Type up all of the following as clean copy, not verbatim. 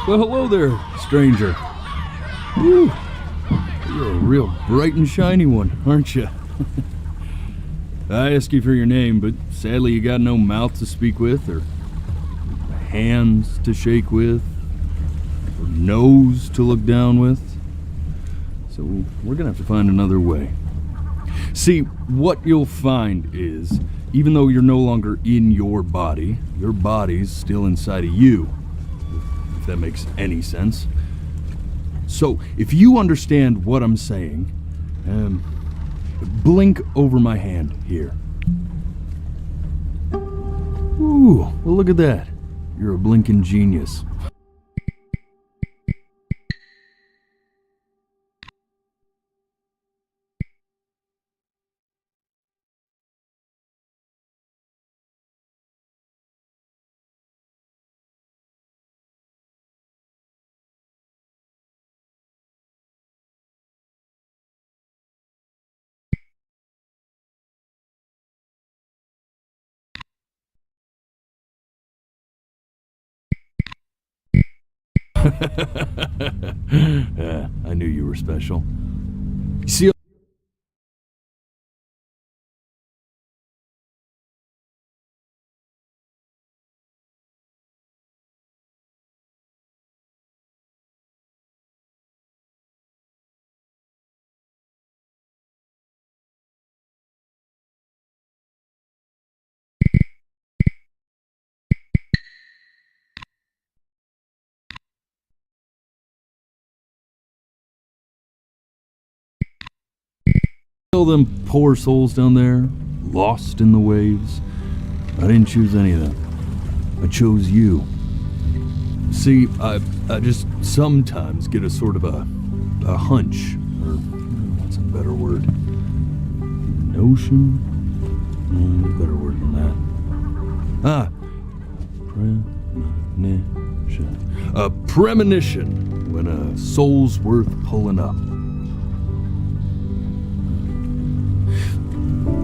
Well, hello there, stranger. Whew. You're a real bright and shiny one, aren't you? I asked you for your name, but sadly you got no mouth to speak with, or hands to shake with, or nose to look down with. So we're gonna have to find another way. See, what you'll find is, even though you're no longer in your body's still inside of you, if that makes any sense. So, if you understand what I'm saying, blink over my hand here. Ooh, well look at that. You're a blinking genius. Yeah, I knew you were special. See, all them poor souls down there, lost in the waves. I didn't choose any of them. I chose you. See, I just sometimes get a sort of a hunch, or what's a better word? Notion? Better word than that. Premonition. A premonition when a soul's worth pulling up.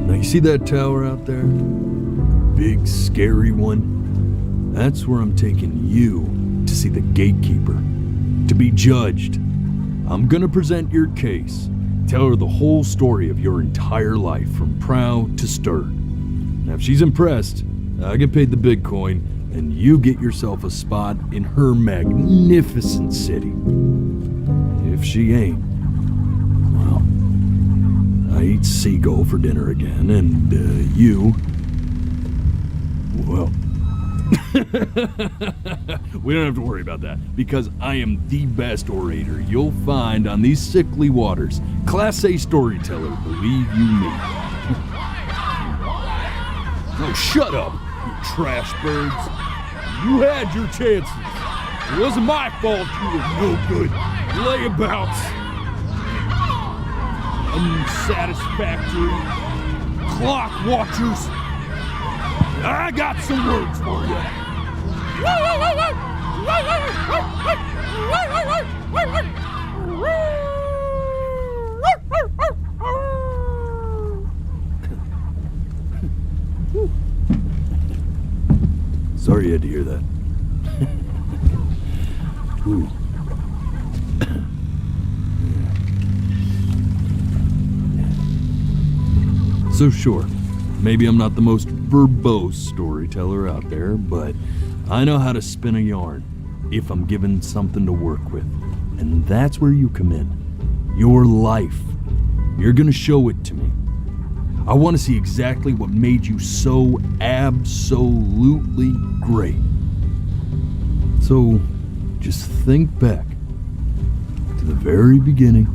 Now you see that tower out there? Big, scary one? That's where I'm taking you to see the gatekeeper, to be judged. I'm gonna present your case, tell her the whole story of your entire life, from prow to stern. Now if she's impressed, I get paid the big coin, and you get yourself a spot in her magnificent city. If she ain't, well, I eat seagull for dinner again, and you, well, we don't have to worry about that, because I am the best orator you'll find on these sickly waters. Class A storyteller, believe you me. Oh, shut up, you trash birds. You had your chances. It wasn't my fault you were no good layabouts. Unsatisfactory clock watchers. I got some words for you. Sorry you had to hear that. Ooh. So sure, maybe I'm not the most verbose storyteller out there, but I know how to spin a yarn if I'm given something to work with. And that's where you come in. Your life. You're gonna show it to me. I want to see exactly what made you so absolutely great. So, just think back to the very beginning,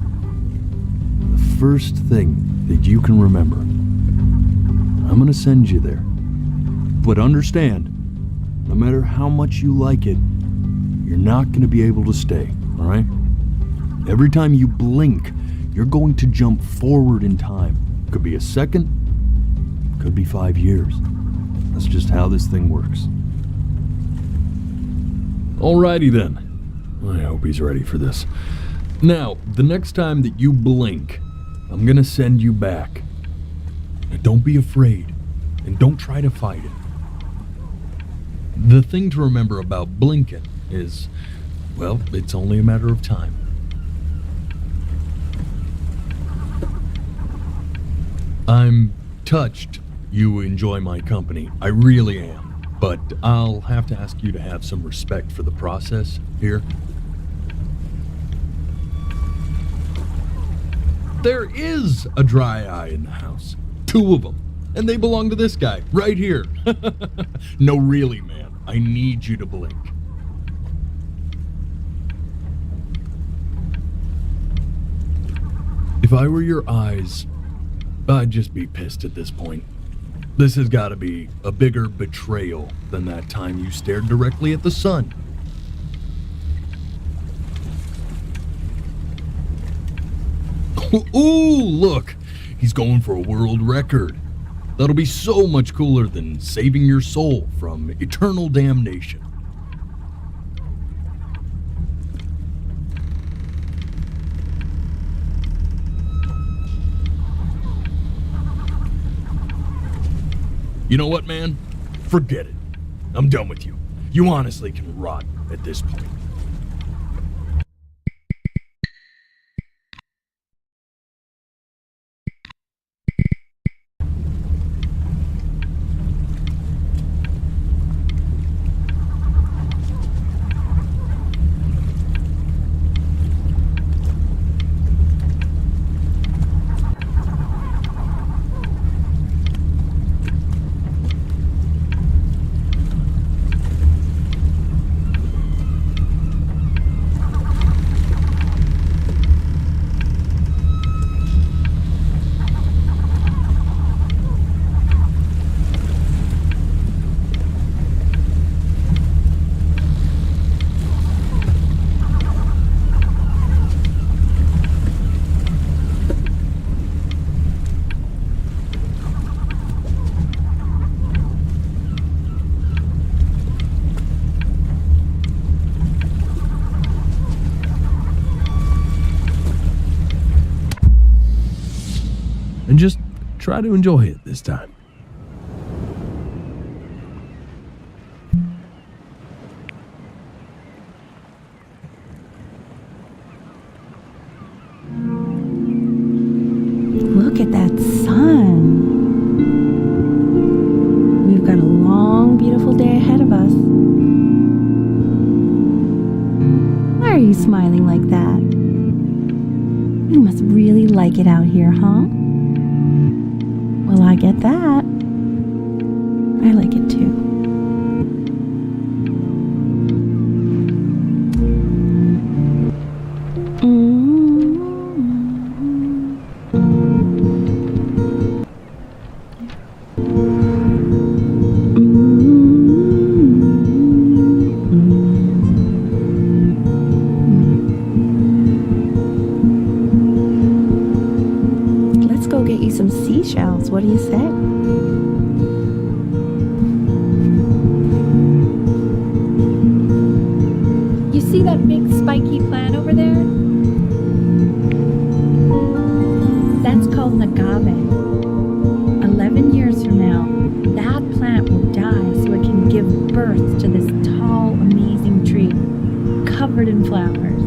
the first thing that you can remember. I'm gonna send you there. But understand, no matter how much you like it, you're not gonna be able to stay, alright? Every time you blink, you're going to jump forward in time. Could be a second, could be 5 years. That's just how this thing works. Alrighty then. I hope he's ready for this. Now, the next time that you blink, I'm gonna send you back. Now, don't be afraid, and don't try to fight it. The thing to remember about blinking is Well, it's only a matter of time. I'm touched you enjoy my company. I really am. But I'll have to ask you to have some respect for the process here. There is a dry eye in the house. 2 of them. And they belong to this guy, right here. No, really, man. I need you to blink. If I were your eyes, I'd just be pissed at this point. This has got to be a bigger betrayal than that time you stared directly at the sun. Ooh, look! He's going for a world record. That'll be so much cooler than saving your soul from eternal damnation. You know what, man? Forget it. I'm done with you. You honestly can rot at this point. And just try to enjoy it this time. Look at that sun. We've got a long, beautiful day ahead of us. Why are you smiling like that? You must really like it out here, huh? Well, I get that. I like it too. Let's go get you some seashells. What do you say? You see that big spiky plant over there? That's called an agave. 11 years from now, that plant will die so it can give birth to this tall, amazing tree covered in flowers.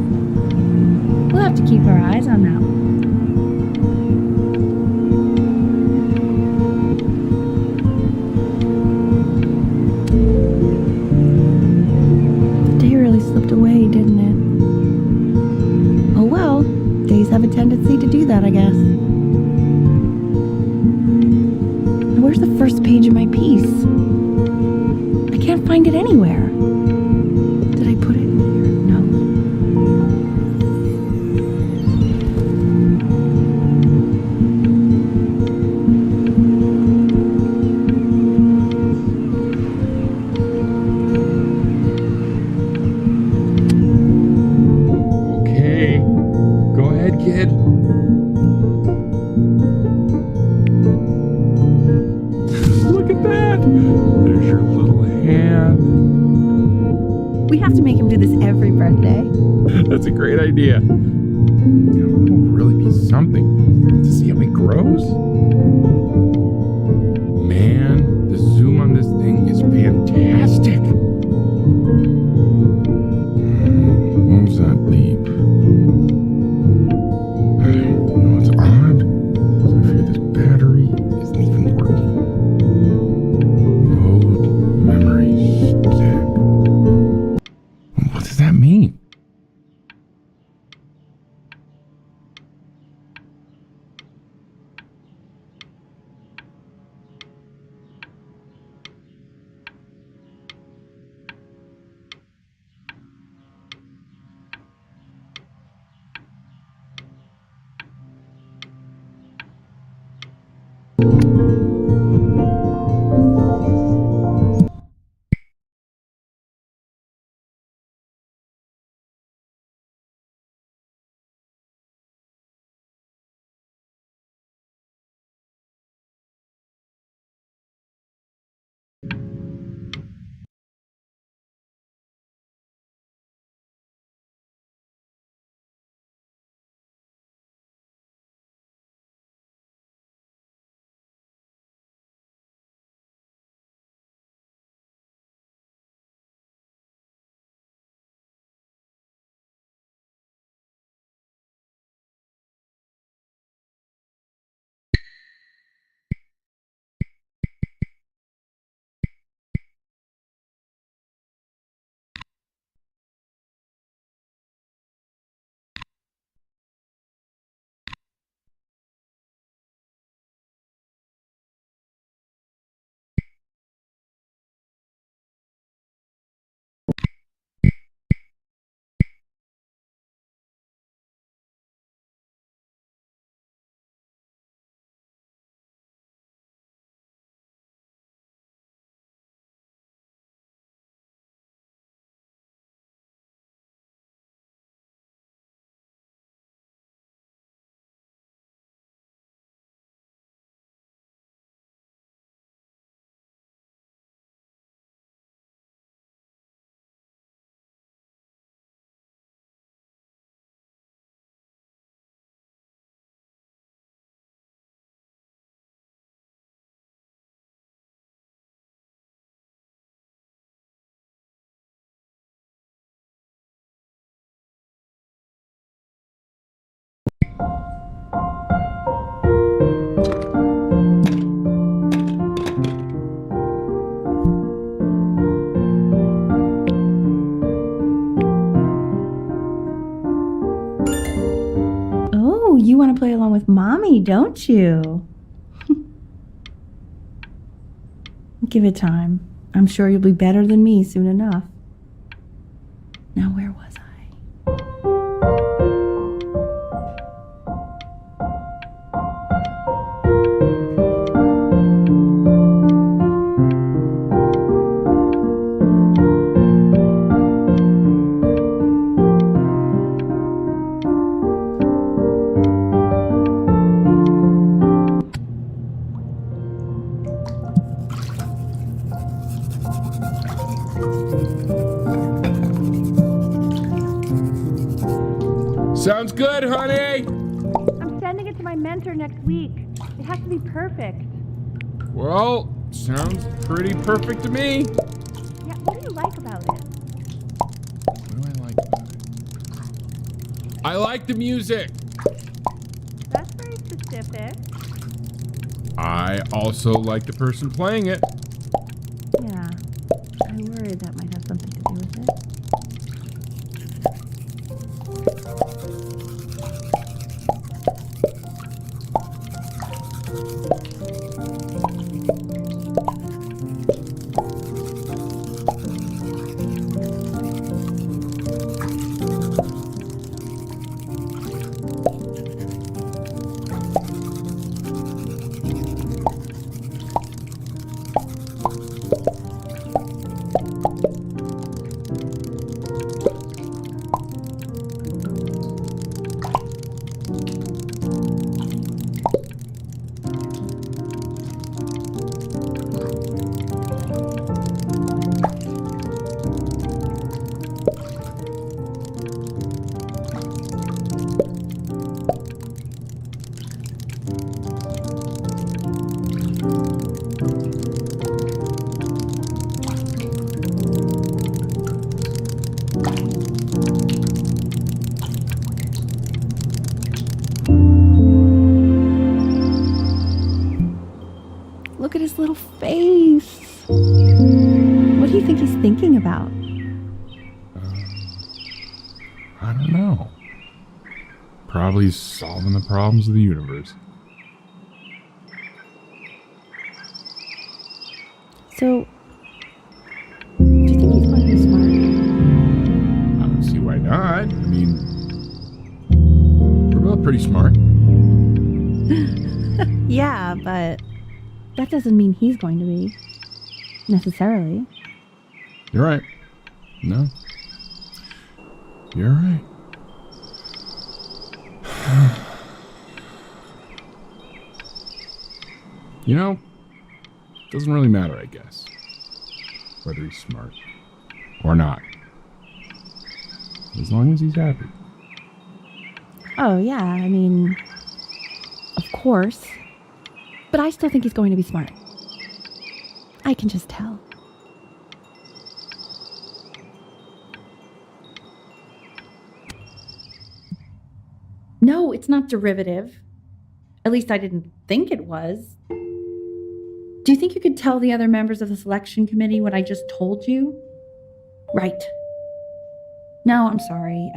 We'll have to keep our eyes on that one. Slipped away, didn't it? Oh well, days have a tendency to do that, I guess. Where's the first page of my piece? I can't find it anywhere. Did I put it in here? No. Kid. Look at that! There's your little hand. We have to make him do this every birthday. That's a great idea. It will really be something to see how he grows. Man, the zoom on this thing is fantastic. You want to play along with Mommy, don't you? Give it time. I'm sure you'll be better than me soon enough. Now, where was I? Sounds good, honey. I'm sending it to my mentor next week. It has to be perfect. Well, sounds pretty perfect to me. Yeah, what do you like about it? What do I like about it? I like the music. That's very specific. I also like the person playing it. Yeah, I worry that might have something to do with it. Look at his little face. What do you think he's thinking about? I don't know. Probably solving the problems of the universe. So, do you think he's going to be smart? I don't see why not. I mean, we're both pretty smart. Yeah, but that doesn't mean he's going to be. Necessarily. You're right. No. You're right. You know, doesn't really matter, I guess, whether he's smart or not. As long as he's happy. Oh, yeah, I mean, of course. But I still think he's going to be smart. I can just tell. No, it's not derivative. At least I didn't think it was. Do you think you could tell the other members of the selection committee what I just told you? Right. No, I'm sorry.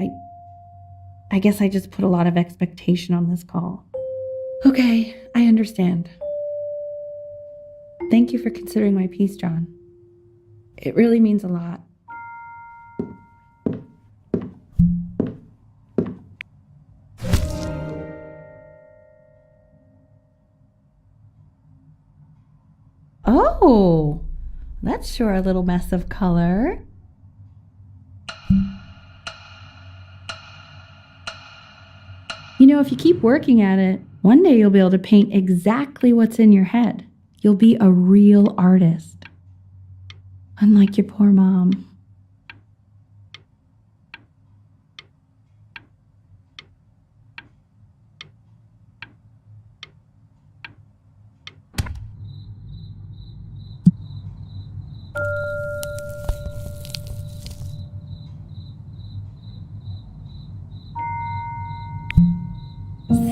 I guess I just put a lot of expectation on this call. Okay, I understand. Thank you for considering my piece, John. It really means a lot. Oh, that's sure a little mess of color. You know, if you keep working at it, one day you'll be able to paint exactly what's in your head. You'll be a real artist. Unlike your poor mom.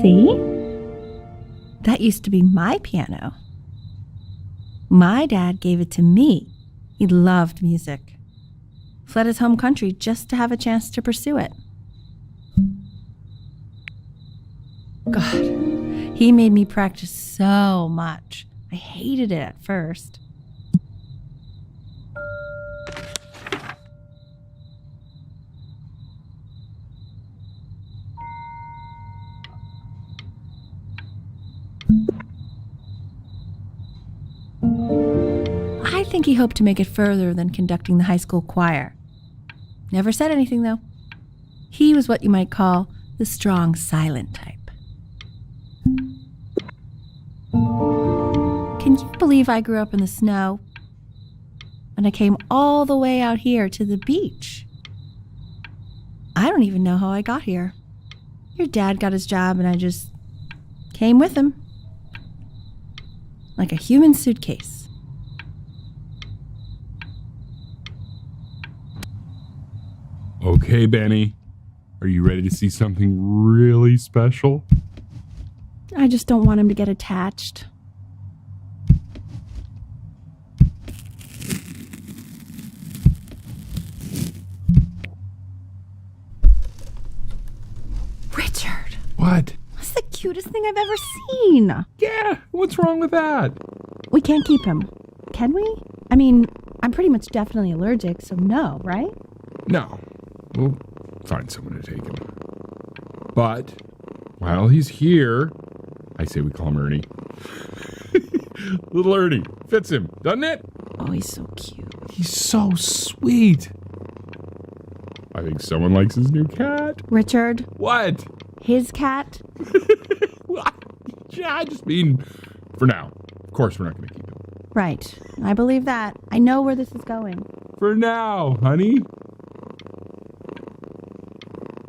See? That used to be my piano. My dad gave it to me. He loved music. Fled his home country just to have a chance to pursue it. God, he made me practice so much. I hated it at first. I think he hoped to make it further than conducting the high school choir. Never said anything, though. He was what you might call the strong, silent type. Can you believe I grew up in the snow? And I came all the way out here to the beach. I don't even know how I got here. Your dad got his job and I just came with him. Like a human suitcase. Okay, Benny. Are you ready to see something really special? I just don't want him to get attached. Richard, What? that's the cutest thing I've ever seen. Yeah, what's wrong with that? We can't keep him, can we? I mean, I'm pretty much definitely allergic, so no, right? No. We'll find someone to take him. But while he's here, I say we call him Ernie. Little Ernie. Fits him, doesn't it? Oh, he's so cute. He's so sweet. I think someone likes his new cat. Richard, What? his cat? Yeah, I just mean, for now. Of course, we're not going to keep him. Right, I believe that. I know where this is going. For now, honey.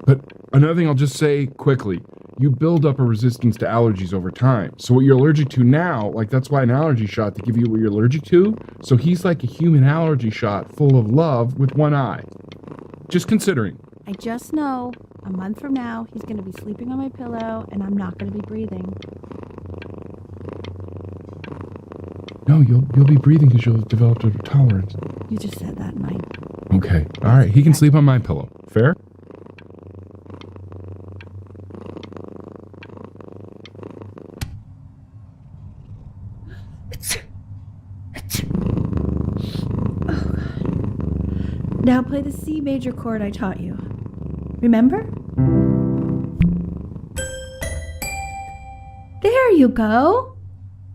But another thing I'll just say quickly. You build up a resistance to allergies over time. So what you're allergic to now, like that's why an allergy shot to give you what you're allergic to. So he's like a human allergy shot full of love with one eye. Just considering. I just know a month from now, he's going to be sleeping on my pillow and I'm not going to be breathing. No, you'll be breathing because you'll have developed a tolerance. You just said that, Mike. Okay. All right. He can sleep on my pillow. Fair? Now play the C major chord I taught you. Remember? There you go.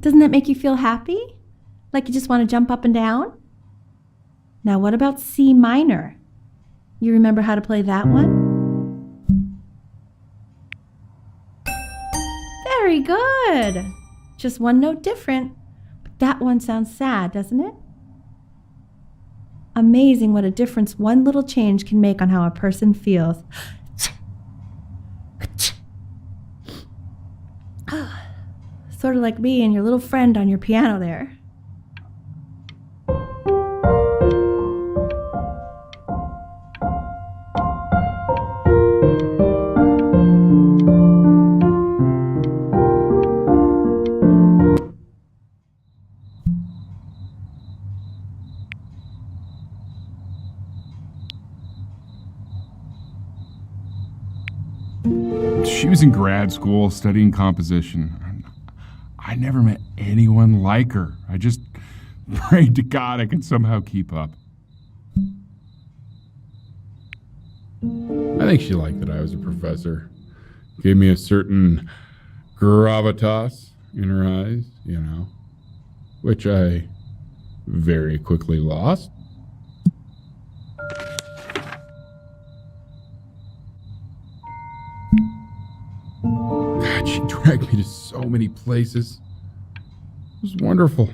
Doesn't that make you feel happy? Like you just want to jump up and down? Now what about C minor? You remember how to play that one? Very good. Just one note different. But that one sounds sad, doesn't it? Amazing what a difference one little change can make on how a person feels. Sort of like me and your little friend on your piano there. She was in grad school studying composition. I never met anyone like her. I just prayed to God I could somehow keep up. I think she liked that I was a professor. Gave me a certain gravitas in her eyes, you know, which I very quickly lost. God, she dragged me to so many places. It was wonderful.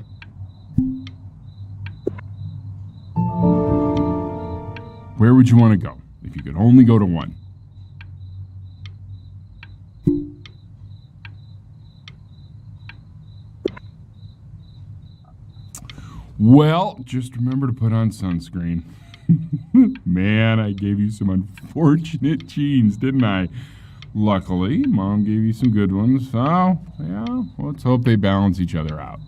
Where would you want to go if you could only go to one? Well, just remember to put on sunscreen. Man, I gave you some unfortunate genes, didn't I? Luckily, Mom gave you some good ones, so, yeah, let's hope they balance each other out.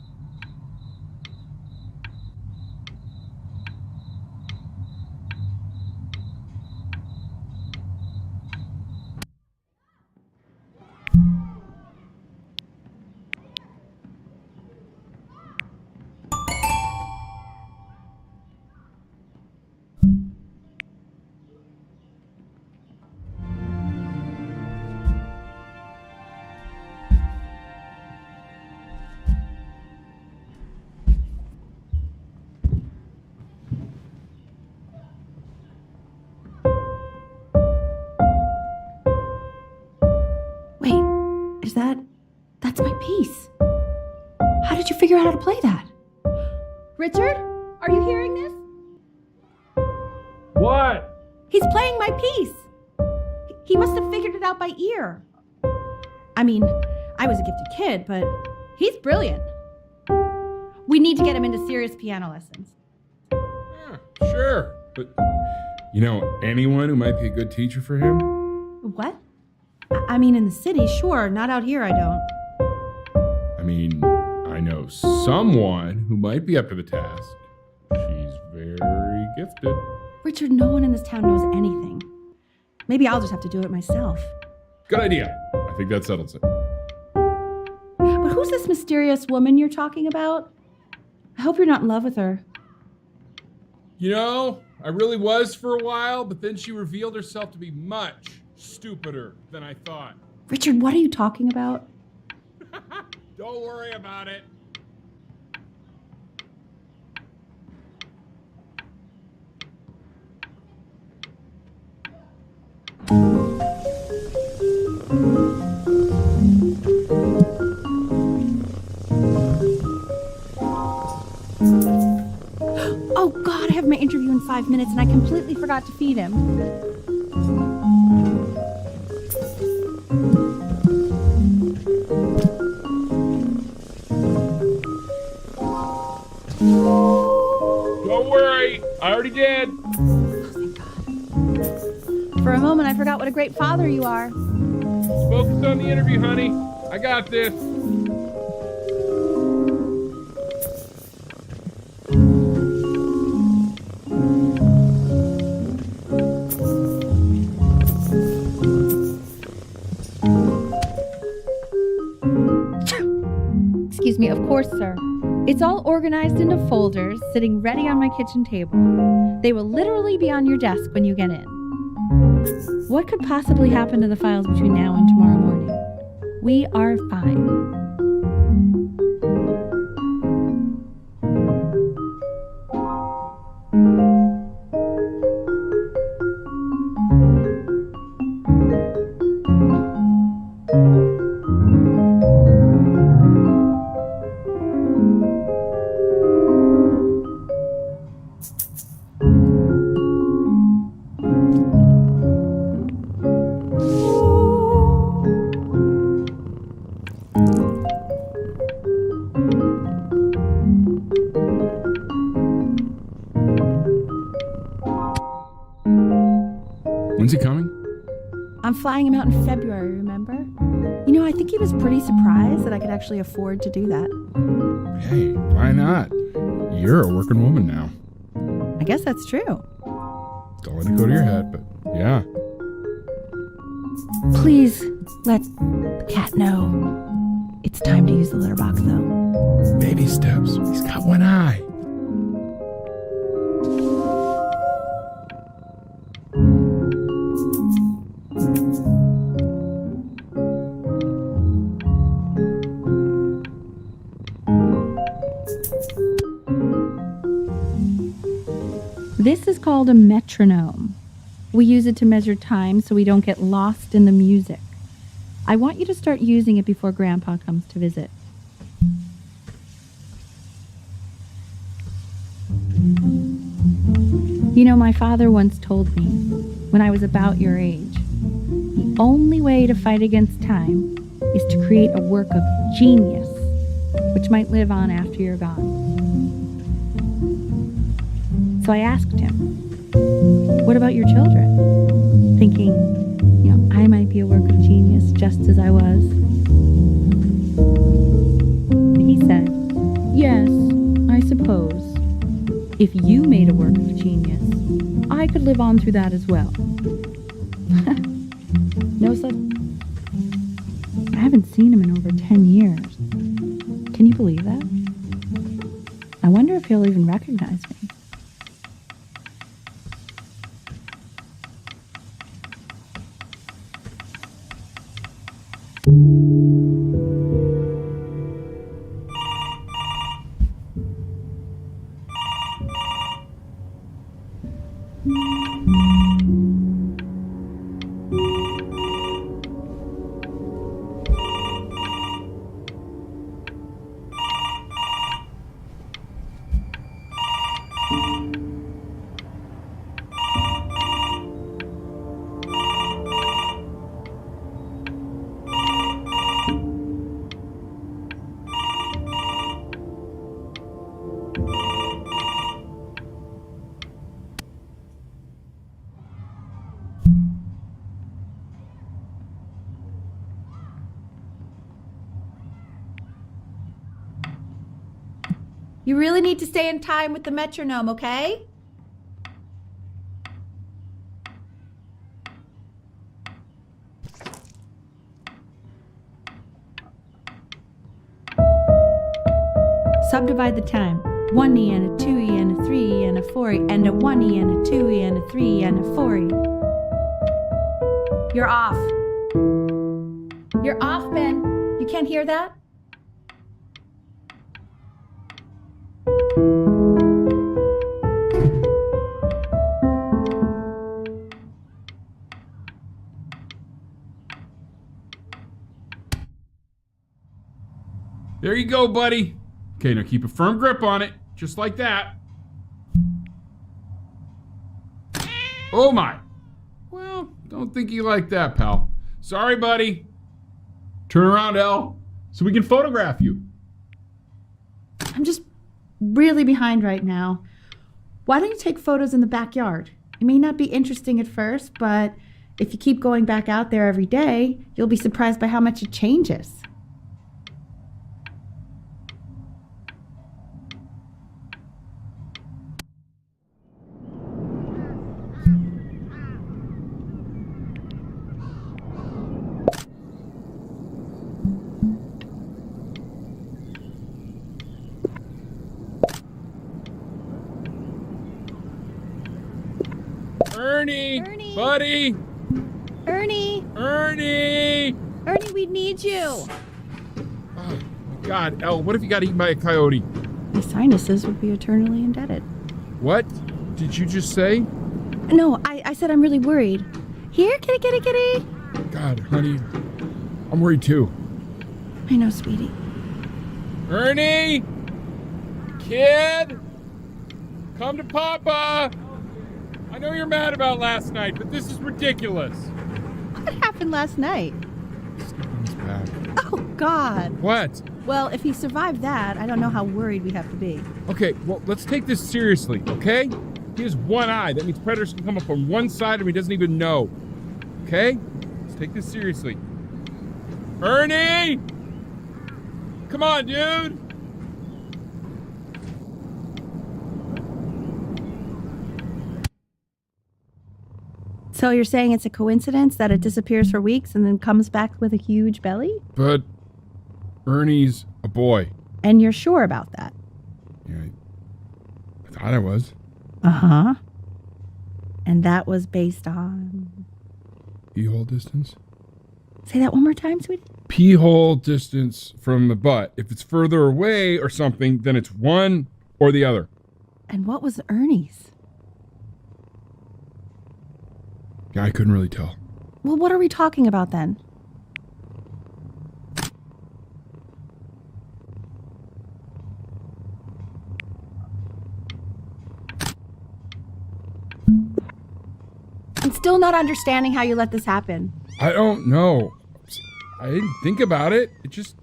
That's my piece. How did you figure out how to play that? Richard, are you hearing this? What? He's playing my piece. He must have figured it out by ear. I mean, I was a gifted kid, but he's brilliant. We need to get him into serious piano lessons. Yeah, sure. But, anyone who might be a good teacher for him? What? I mean, in the city, sure. Not out here, I don't. I mean, I know someone who might be up to the task. She's very gifted. Richard, no one in this town knows anything. Maybe I'll just have to do it myself. Good idea. I think that settles it. But who's this mysterious woman you're talking about? I hope you're not in love with her. I really was for a while, but then she revealed herself to be much stupider than I thought. Richard, what are you talking about? Don't worry about it. Oh God, I have my interview in 5 minutes and I completely forgot to feed him. Don't worry. I already did. Oh, thank God. For a moment, I forgot what a great father you are. Focus on the interview, honey. I got this. Excuse me, of course, sir. It's all organized into folders, sitting ready on my kitchen table. They will literally be on your desk when you get in. What could possibly happen to the files between now and tomorrow morning? We are fine. When's he coming? I'm flying him out in February, remember? I think he was pretty surprised that I could actually afford to do that. Hey, why not? You're a working woman now. I guess that's true. Don't let it go to your head, but yeah. Please let the cat know. It's time to use the litter box, though. Baby steps. He's got one eye. This is called a metronome. We use it to measure time so we don't get lost in the music. I want you to start using it before Grandpa comes to visit. My father once told me, when I was about your age, the only way to fight against time is to create a work of genius, which might live on after you're gone. So I asked him, what about your children? Thinking, I might be a work of genius just as I was. He said, yes, I suppose. If you made a work of genius, I could live on through that as well. No such... I haven't seen him in over 10 years. Can you believe that? I wonder if he'll even recognize me. You really need to stay in time with the metronome, okay? Subdivide the time. 1E and a 2E and a 3E and a 4E and a 1E and a 2E and a 3E and a 4E. You're off. You're off, Ben. You can't hear that? There you go, buddy. Okay, now keep a firm grip on it, just like that. Oh my. Well, don't think you like that, pal. Sorry, buddy. Turn around, Elle, so we can photograph you. I'm just really behind right now. Why don't you take photos in the backyard? It may not be interesting at first, but if you keep going back out there every day, you'll be surprised by how much it changes. Ernie! Ernie! Buddy! Ernie! Ernie! Ernie, we need you! Oh, my God, Elle, what if you got eaten by a coyote? My sinuses would be eternally indebted. What did you just say? No, I said I'm really worried. Here, kitty, kitty, kitty! God, honey, I'm worried too. I know, sweetie. Ernie! Kid! Come to Papa! I know you're mad about last night, but this is ridiculous. What happened last night? Skip on his back. Oh, God. What? Well, if he survived that, I don't know how worried we have to be. Okay, well, let's take this seriously, okay? He has one eye. That means predators can come up on one side of him he doesn't even know. Okay? Let's take this seriously. Ernie! Come on, dude! So you're saying it's a coincidence that it disappears for weeks and then comes back with a huge belly? But Ernie's a boy. And you're sure about that? Yeah, I thought I was. Uh-huh. And that was based on... Pee-hole distance? Say that one more time, sweetie. Pee-hole distance from the butt. If it's further away or something, then it's one or the other. And what was Ernie's? Yeah, I couldn't really tell. Well, what are we talking about then? I'm still not understanding how you let this happen. I don't know. I didn't think about it. It just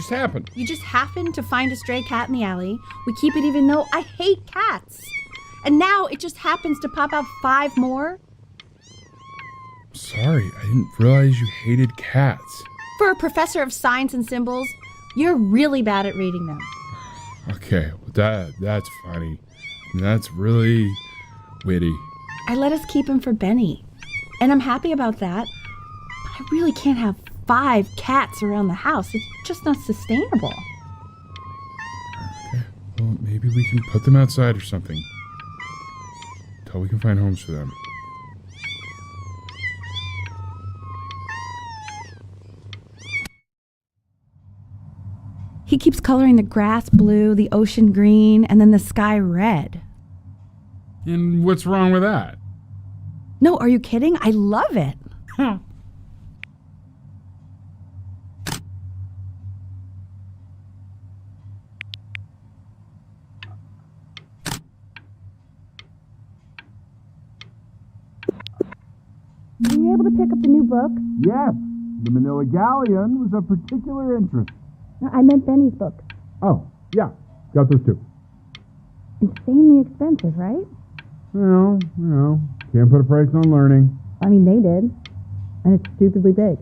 happened. You just happened to find a stray cat in the alley. We keep it even though I hate cats. And now it just happens to pop out 5 more? Sorry, I didn't realize you hated cats. For a professor of signs and symbols, you're really bad at reading them. Okay, well that's funny. That's really witty. I let us keep him for Benny. And I'm happy about that. But I really can't have 5 cats around the house. It's just not sustainable. Okay, well maybe we can put them outside or something. Until we can find homes for them. He keeps coloring the grass blue, the ocean green, and then the sky red. And what's wrong with that? No, are you kidding? I love it. Huh. Were you able to pick up the new book? Yes, the Manila Galleon was of particular interest. No, I meant Benny's book. Oh, yeah, got those two. Insanely expensive, right? Well, can't put a price on learning. I mean, they did. And it's stupidly big.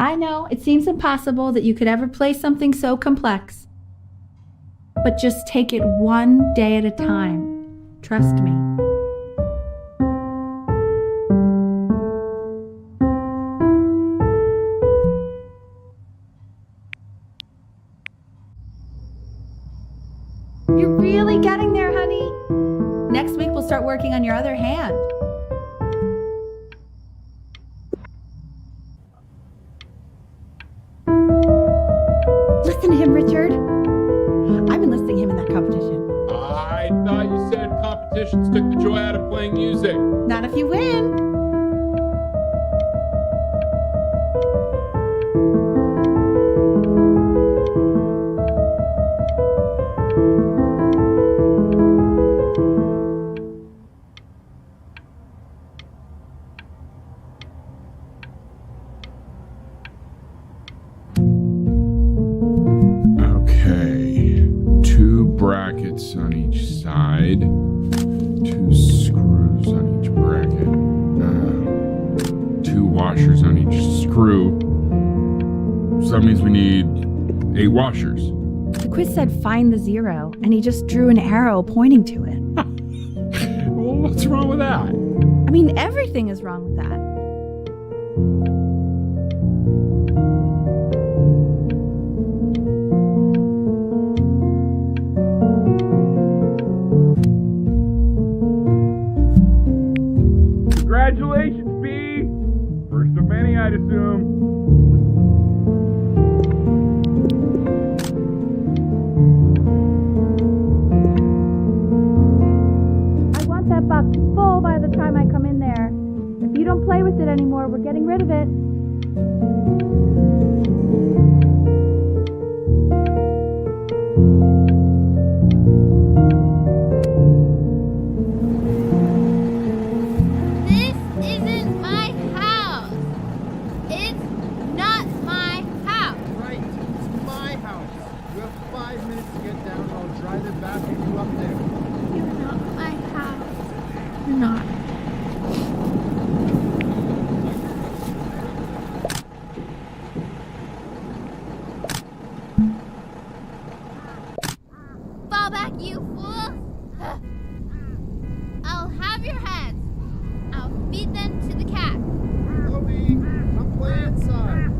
I know it seems impossible that you could ever play something so complex. But just take it one day at a time. Trust me. You're really getting there, honey. Next week we'll start working on your other hand. Listen to him, Richard. I've been listening to him in that competition. I thought you said competitions took the joy out of playing music. Not if you win. Okay, 2 brackets on each side, 2 screws on each bracket, 2 washers on each screw. So that means we need 8 washers. The quiz said find the 0, and he just drew an arrow pointing to it. Well, what's wrong with that? I mean, everything is wrong with that. Congratulations, B! First of many, I'd assume. I want that box full by the time I come in there. If you don't play with it anymore, we're getting rid of it. This isn't my house. It's not my house. Right, it's my house. You have 5 minutes to get down, and I'll drive it back and you up there. You're not my house. You're not. Fall back, you fool! I'll have your heads. I'll feed them to the cat. Chloe, come play inside.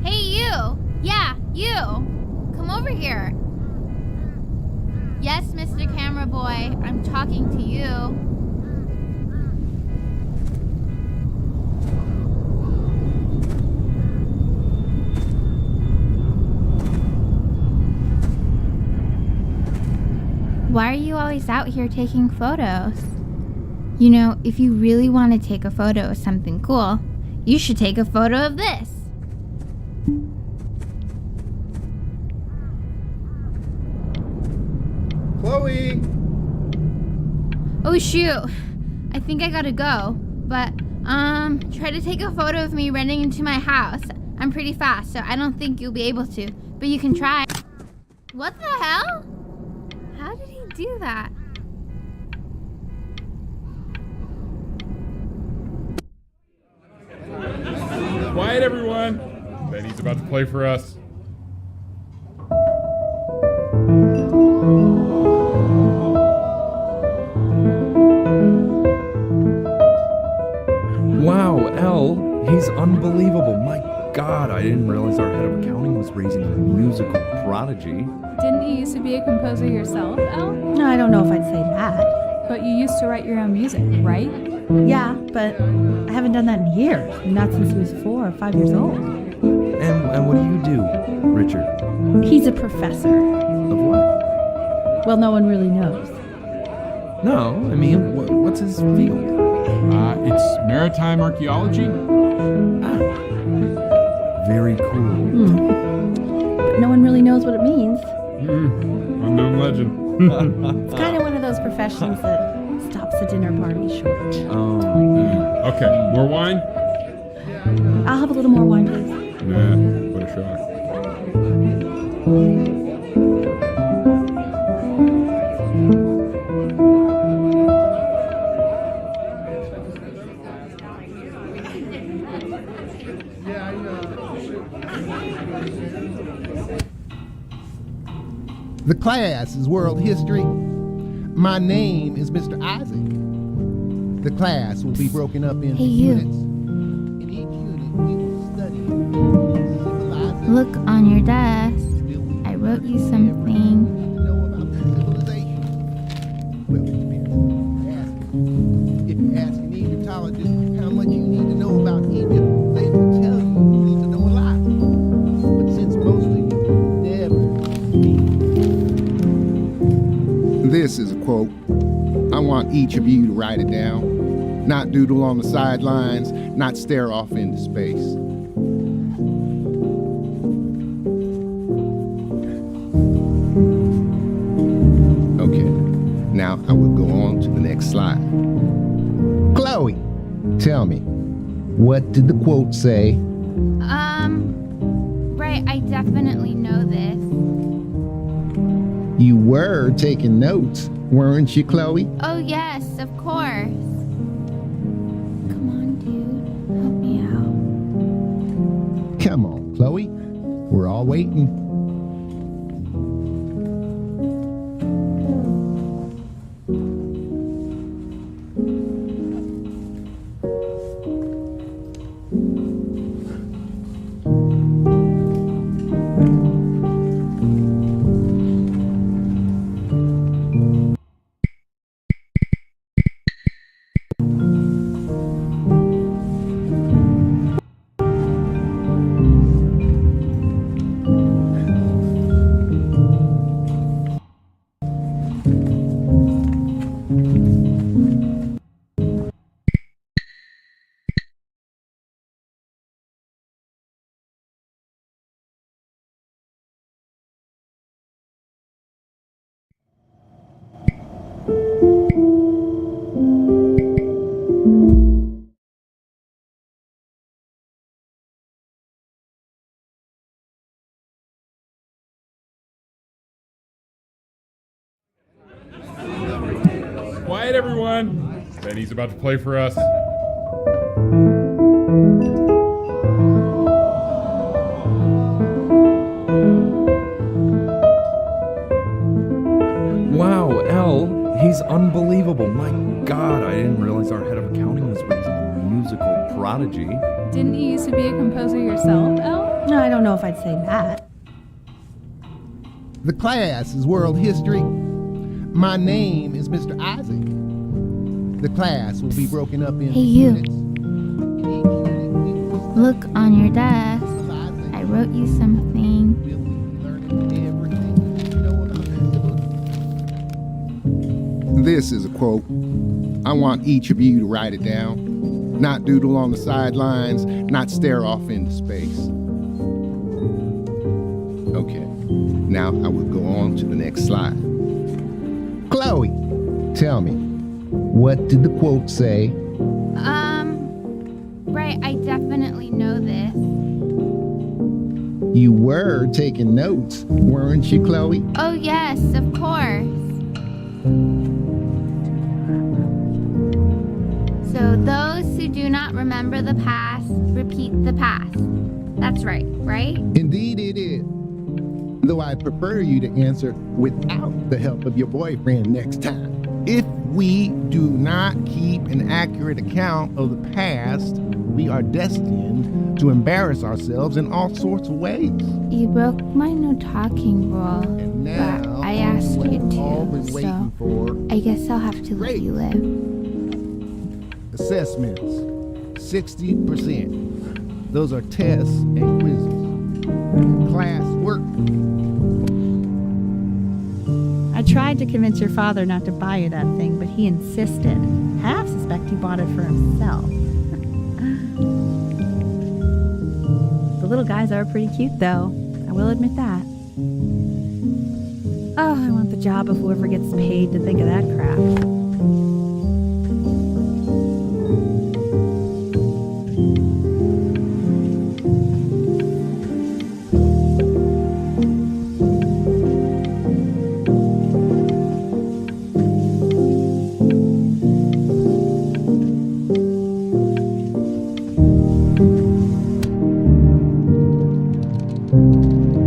Hey, you! Yeah, you! Come over here. Yes, Mr. Camera Boy, I'm talking to you. Why are you always out here taking photos? You know, if you really want to take a photo of something cool, you should take a photo of this. Chloe! Oh shoot, I think I gotta go. But, try to take a photo of me running into my house. I'm pretty fast, so I don't think you'll be able to, but you can try. What the hell? How did he do that? Quiet, everyone. Benny's about to play for us. unbelievable. My God, I didn't realize our head of accounting was raising a musical prodigy. Didn't you used to be a composer yourself, Elle? No, I don't know if I'd say that. But you used to write your own music, right? Yeah, but I haven't done that in years. Not since he was 4 or 5 years old. And what do you do, Richard? He's a professor. Of what? Well, no one really knows. No, I mean, what's his field? It's maritime archaeology. Very cool. But no one really knows what it means. Unknown legend. It's kind of one of those professions that stops a dinner party short. Okay, more wine? I'll have a little more wine, please. Nah, what a shock. The class is world history. My name is Mr. Isaac. The class will be broken up into Hey, you. units. In each unit, we will study civilization. Look on your desk. I wrote you something. Know about the civilization. Well, it depends on who you're asking. If you're asking Egyptologists how much you need to know about Egypt, they will tell you need to know a lot. But since most of you never meet. This is a quote. I want each of you to write it down. Not doodle on the sidelines, not stare off into space. Okay, now I will go on to the next slide. Chloe, tell me, what did the quote say? Right, I definitely know this. You were taking notes, weren't you, Chloe? Oh, yes, of course. Come on, dude. Help me out. Come on, Chloe. We're all waiting. Quiet, everyone. Benny's about to play for us. Wow, Elle, he's unbelievable. My God, I didn't realize our head of accounting was raising a musical prodigy. Didn't you used to be a composer yourself, Elle? No, I don't know if I'd say that. The class is world history. My name is Mr. Isaac. The class will be broken up into Hey, you. units. In each unit, we will Look on your desk. civilization. I wrote you something. We'll be learning everything you know about civilization. This is a quote. I want each of you to write it down. Not doodle on the sidelines, not stare off into space. Okay, now I will go on to the next slide. Chloe, tell me, what did the quote say? Right, I definitely know this. You were taking notes, weren't you, Chloe? Oh, yes, of course. So those who do not remember the past, repeat the past. That's right, right? Indeed it is. Though I'd prefer you to answer without the help of your boyfriend next time. If we do not keep an accurate account of the past, we are destined to embarrass ourselves in all sorts of ways. You broke my no talking rule, And but now, I asked what you we've all been to, waiting so for. I guess I'll have to let Great. you live. Assessments, 60%. Those are tests and quizzes. Class work. I tried to convince your father not to buy you that thing, but he insisted. Half suspect he bought it for himself. The little guys are pretty cute, though. I will admit that. Oh, I want the job of whoever gets paid to think of that crap.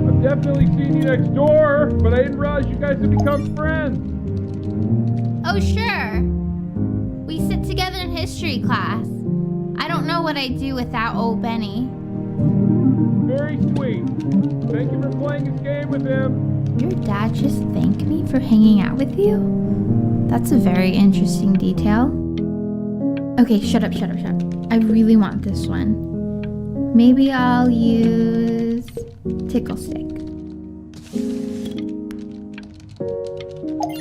I've definitely seen you next door, but I didn't realize you guys had become friends. Oh, sure. We sit together in history class. I don't know what I'd do without old Benny. Very sweet. Thank you for playing this game with him. Your dad just thanked me for hanging out with you? That's a very interesting detail. Okay, shut up. I really want this one. Maybe I'll use Tickle Stick.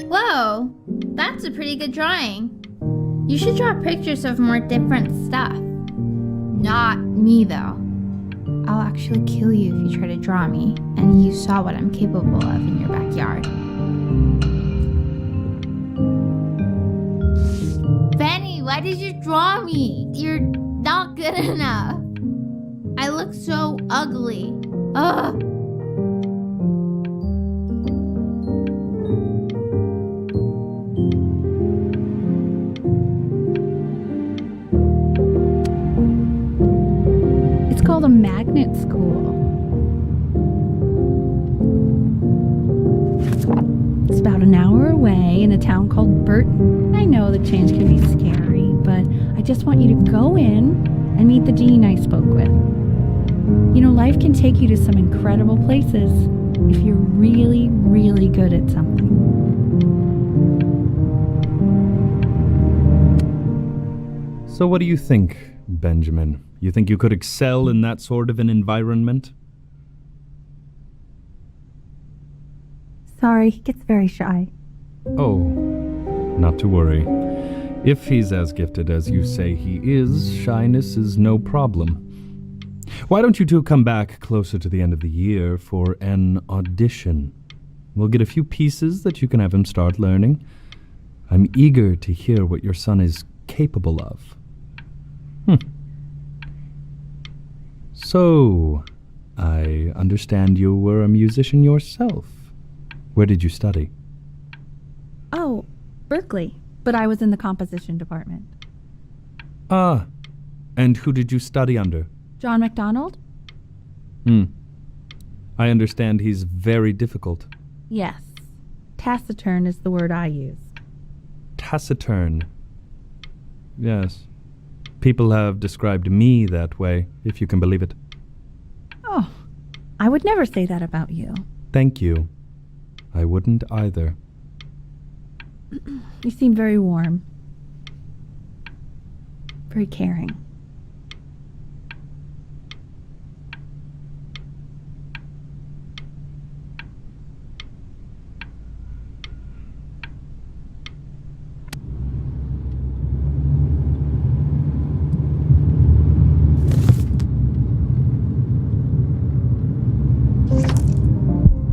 Whoa, that's a pretty good drawing. You should draw pictures of more different stuff. Not me, though. I'll actually kill you if you try to draw me, and you saw what I'm capable of in your backyard. Benny, why did you draw me? You're not good enough. I look so ugly. Ugh. It's called a magnet school. It's about an hour away in a town called Burton. I know the change can be scary, but I just want you to go in and meet the dean I spoke with. You know, life can take you to some incredible places if you're really, really good at something. So what do you think, Benjamin? You think you could excel in that sort of an environment? Sorry, he gets very shy. Oh, not to worry. If he's as gifted as you say he is, shyness is no problem. Why don't you two come back closer to the end of the year for an audition? We'll get a few pieces that you can have him start learning. I'm eager to hear what your son is capable of. So, I understand you were a musician yourself. Where did you study? Oh, Berkeley, but I was in the composition department. Ah, and who did you study under? John MacDonald? I understand he's very difficult. Yes. Taciturn is the word I use. Taciturn. Yes. People have described me that way, if you can believe it. Oh, I would never say that about you. Thank you. I wouldn't either. You seem very warm. Very caring.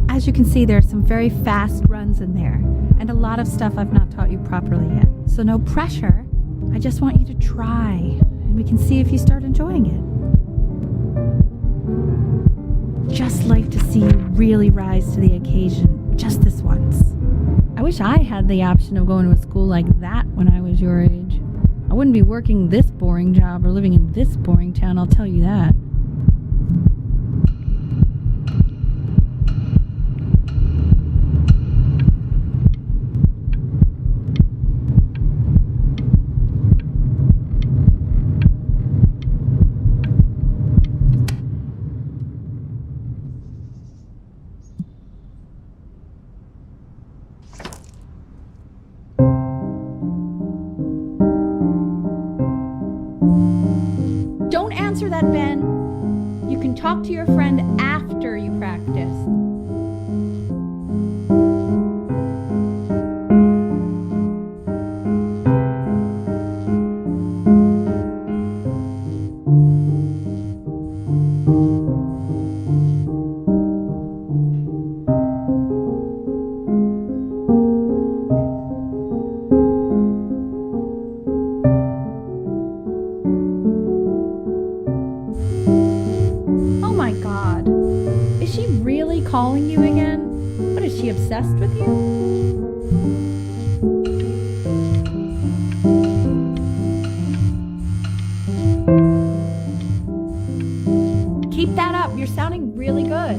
As you can see, there are some very fast runs in there, and a lot of stuff I've not taught you properly yet. So no pressure. I just want you to try, and we can see if you start enjoying it. Just like to see you really rise to the occasion, just this once. I wish I had the option of going to a school like that when I was your age. I wouldn't be working this boring job or living in this boring town, I'll tell you that. Don't answer that, Ben. You can talk to your friend after you practice. Oh my God. Is she really calling you again? What, is she obsessed with you? Keep that up. You're sounding really good.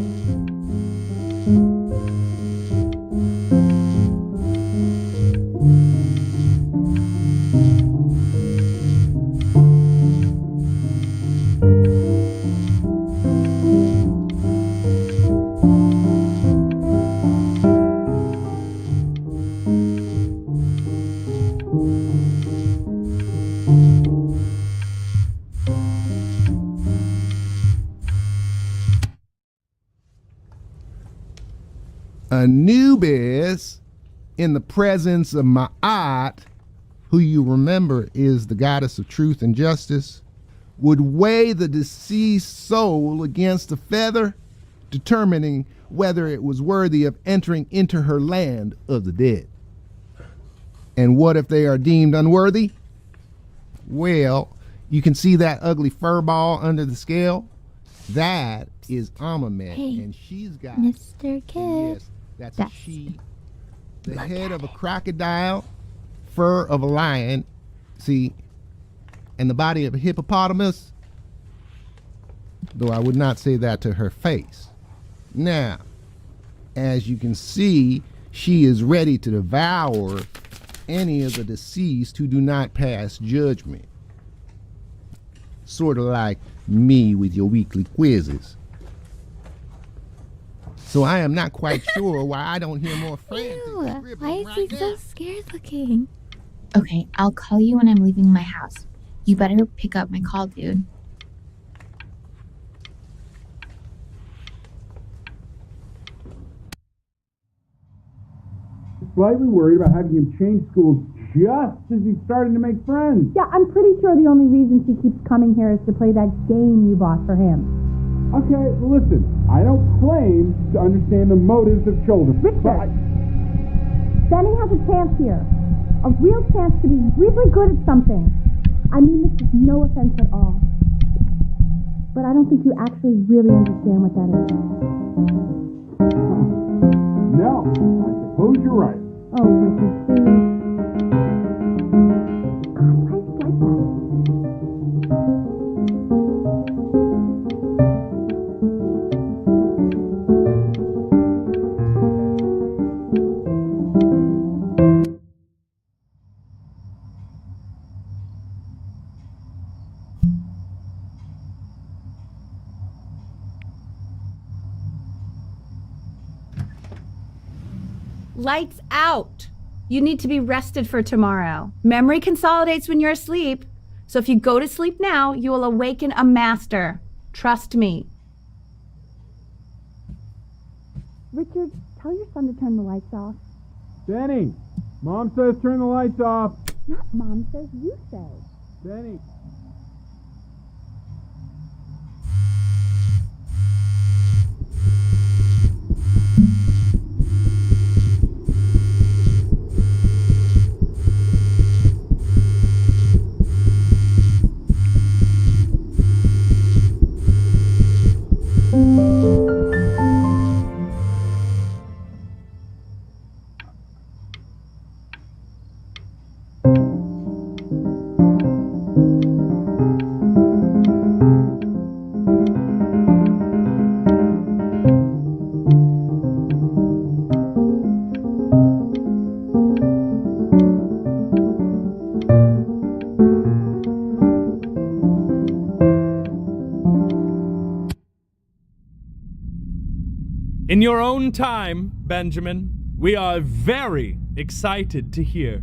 Anubis, in the presence of Ma'at, who you remember is the goddess of truth and justice, would weigh the deceased soul against a feather, determining whether it was worthy of entering into her land of the dead. And what if they are deemed unworthy? Well, you can see that ugly fur ball under the scale? That is Amamet, Hey, and she's got... Mr. Kid. Yes, that's a she. The head of a crocodile, fur of a lion, see, and the body of a hippopotamus, though I would not say that to her face. Now, as you can see, she is ready to devour any of the deceased who do not pass judgment. Sort of like me with your weekly quizzes. So I am not quite sure why I don't hear more frantic Ew, scribbling why is right he so now. scared looking? Okay, I'll call you when I'm leaving my house. You better pick up my call, dude. Slightly worried about having him change schools just as he's starting to make friends. Yeah, I'm pretty sure the only reason she keeps coming here is to play that game you bought for him. Okay, listen, I don't claim to understand the motives of children. Richard! Benny has a chance here. A real chance to be really good at something. I mean this is no offense at all. But I don't think you actually really understand what that is. No, I suppose you're right. Oh, Richard, please. God, why is he like that? Lights out. You need to be rested for tomorrow. Memory consolidates when you're asleep. So if you go to sleep now, you will awaken a master. Trust me. Richard, tell your son to turn the lights off. Benny, Mom says turn the lights off. Not Mom says, you say. Benny. In your own time, Benjamin, we are very excited to hear.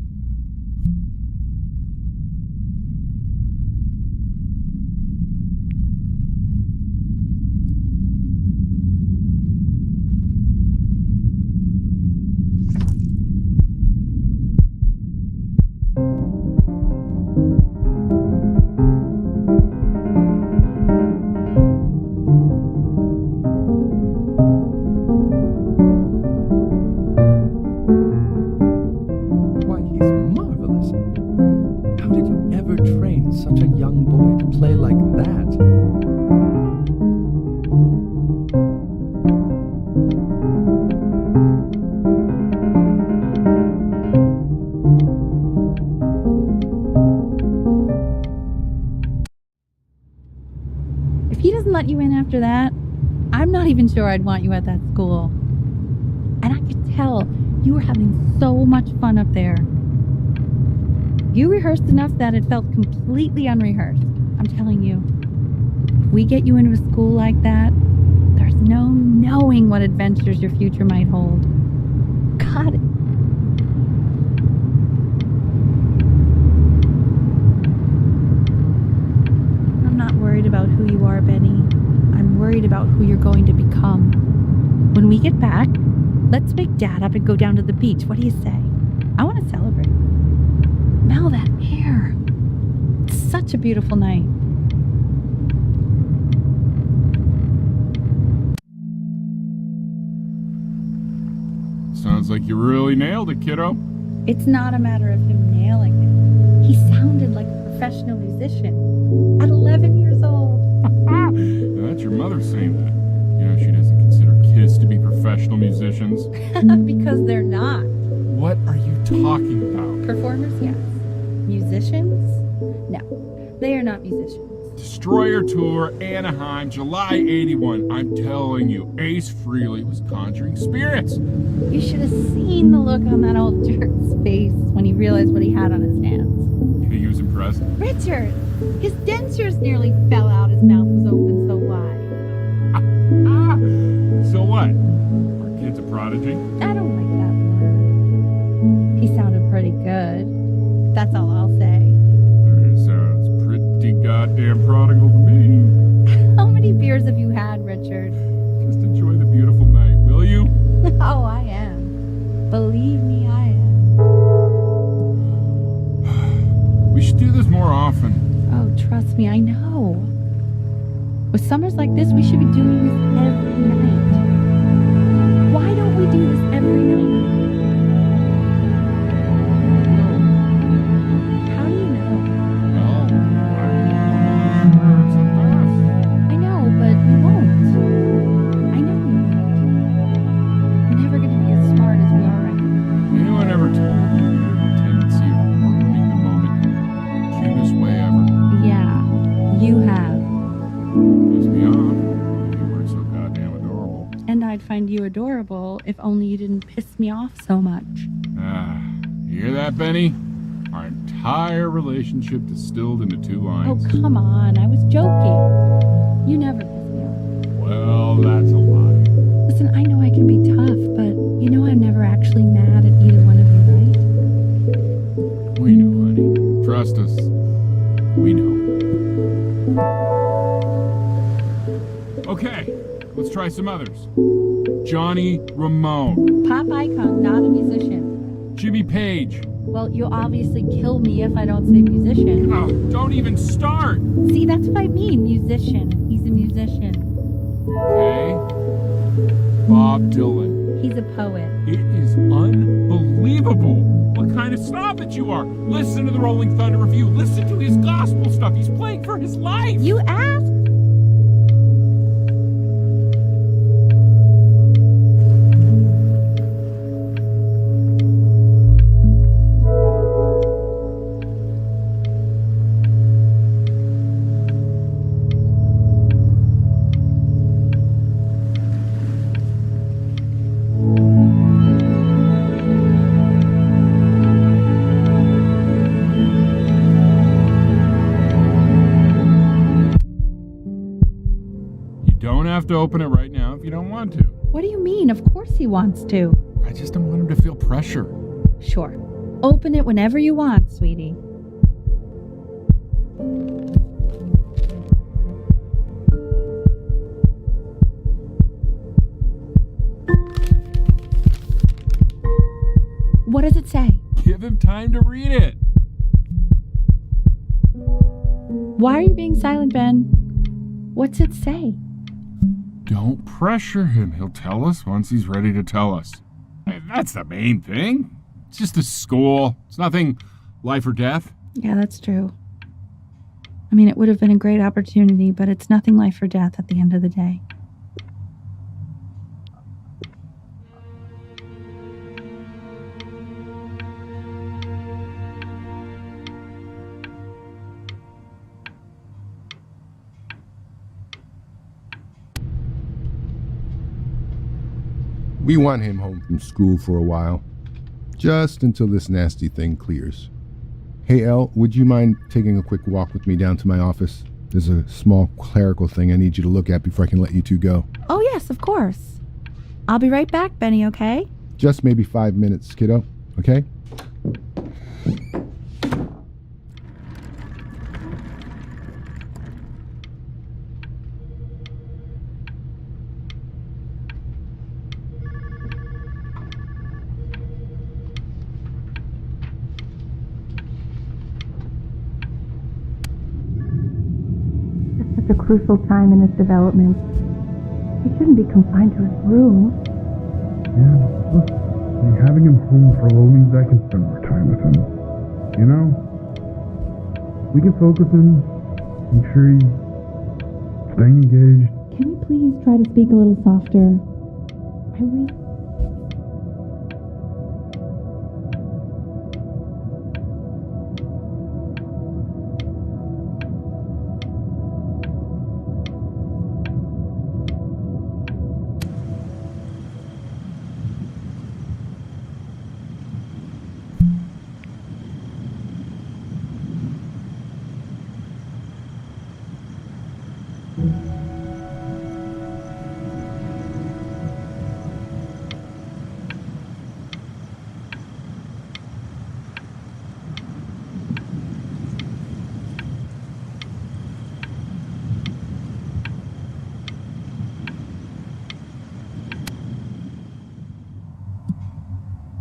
Such a young boy to play like that. If he doesn't let you in after that, I'm not even sure I'd want you at that school. And I could tell you were having so much fun up there. You rehearsed enough that it felt completely unrehearsed. I'm telling you, if we get you into a school like that, there's no knowing what adventures your future might hold. God. I'm not worried about who you are, Benny. I'm worried about who you're going to become. When we get back, let's wake Dad up and go down to the beach. What do you say? I want to celebrate. Smell that air. It's such a beautiful night. Sounds like you really nailed it, kiddo. It's not a matter of him nailing it. He sounded like a professional musician at 11 years old. Now, that's your mother saying that. You know, she doesn't consider kids to be professional musicians. Because they're not. What are you talking about? Performers, yes. Musicians? No, they are not musicians. Destroyer Tour, Anaheim, July 81. I'm telling you, Ace Frehley was conjuring spirits. You should have seen the look on that old jerk's face when he realized what he had on his hands. You think he was impressed? Richard, his dentures nearly fell out. His mouth was open so wide. So what? Our kid's a prodigy? I don't like that word. He sounded pretty good. That's all I'll say. Sounds pretty goddamn prodigal to me. How many beers have you had, Richard? Just enjoy the beautiful night, will you? Oh, I am. Believe me, I am. We should do this more often. Oh, trust me, I know. With summers like this, we should be doing this every night. Why don't we do this every night? How do you know? Well, I'm sure it's the best. I know, but we won't. I know we won't. We're never going to be as smart as we are right now. Anyone ever told you you have a tendency of ruining the moment? Cutest way ever. Yeah, you have. Piss me off. You weren't so goddamn adorable. And I'd find you adorable if only you didn't piss me off so much. You hear that, Benny? Our entire relationship distilled into 2 Oh, lines. come on. I was joking. You never piss me off. Well, that's a lie. Listen, I know I can be tough, but you know I'm never actually mad at either one of you, right? We know, honey. Trust us. We know. Okay, let's try some others. Johnny Ramone. Pop icon, not a musician. Jimmy Page. Well, you'll obviously kill me if I don't say musician. Oh, don't even start. See, that's what I mean, musician. He's a musician. Okay. Bob Dylan. He's a poet. It is unbelievable what kind of snob that you are. Listen to the Rolling Thunder Review. Listen to his gospel stuff. He's playing for his life. You asked? Don't have to open it right now if you don't want to. What do you mean? Of course he wants to. I just don't want him to feel pressure. Sure. Open it whenever you want, sweetie. What does it say? Give him time to read it. Why are you being silent, Ben? What's it say? Don't pressure him. He'll tell us once he's ready to tell us. Hey, that's the main thing. It's just a school. It's nothing life or death. Yeah, that's true. I mean, it would have been a great opportunity, but it's nothing life or death at the end of the day. We want him home from school for a while, just until this nasty thing clears. Hey, Elle, would you mind taking a quick walk with me down to my office? There's a small clerical thing I need you to look at before I can let you two go. Oh, yes, of course. I'll be right back, Benny, okay? Just maybe 5 minutes, kiddo, okay? Such a crucial time in his development. He shouldn't be confined to his room. Yeah, look, having him home for a little means I can spend more time with him. You know? We can focus him, make sure he's staying engaged. Can you please try to speak a little softer? I really...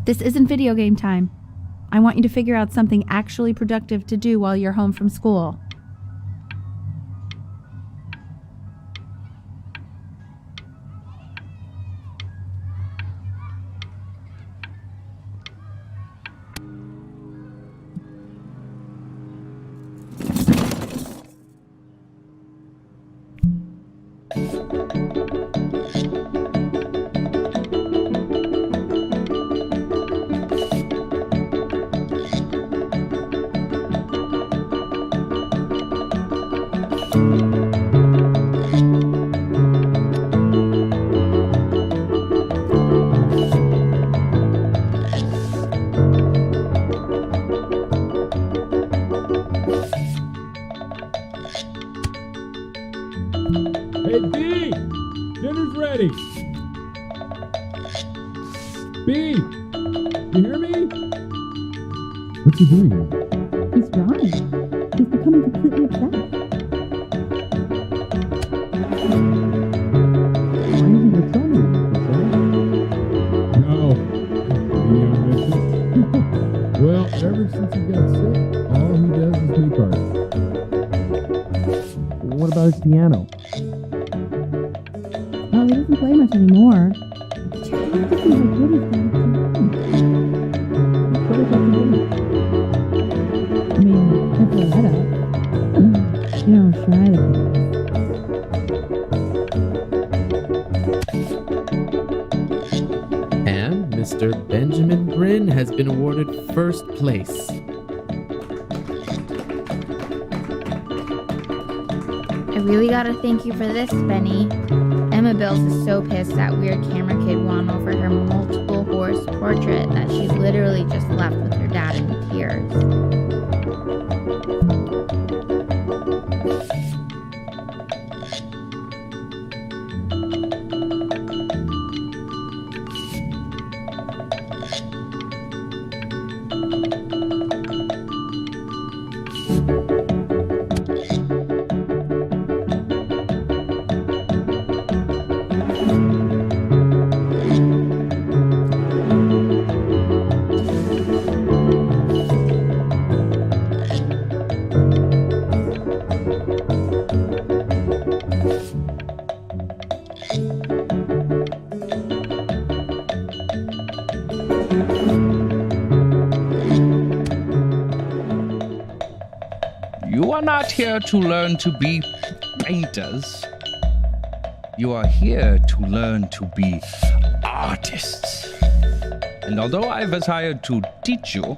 This isn't video game time. I want you to figure out something actually productive to do while you're home from school. Hey, B! Dinner's ready! B! You hear me? What's he doing here? He's drawing. He's becoming completely obsessed. Why isn't he telling me? No. Any ambitions? Well, ever since he got sick, all he does is make art. What about his piano? Oh, he doesn't play much anymore. I mean, if we're let up, you know, shy the And Mr. Benjamin Bryn has been awarded first place. I really gotta thank you for this, Benny. Emma Bills is so pissed that weird camera kid won over her multiple horse portrait that she's literally just left with her dad in tears. You are not here to learn to be painters. You are here to learn to be artists. And although I was hired to teach you,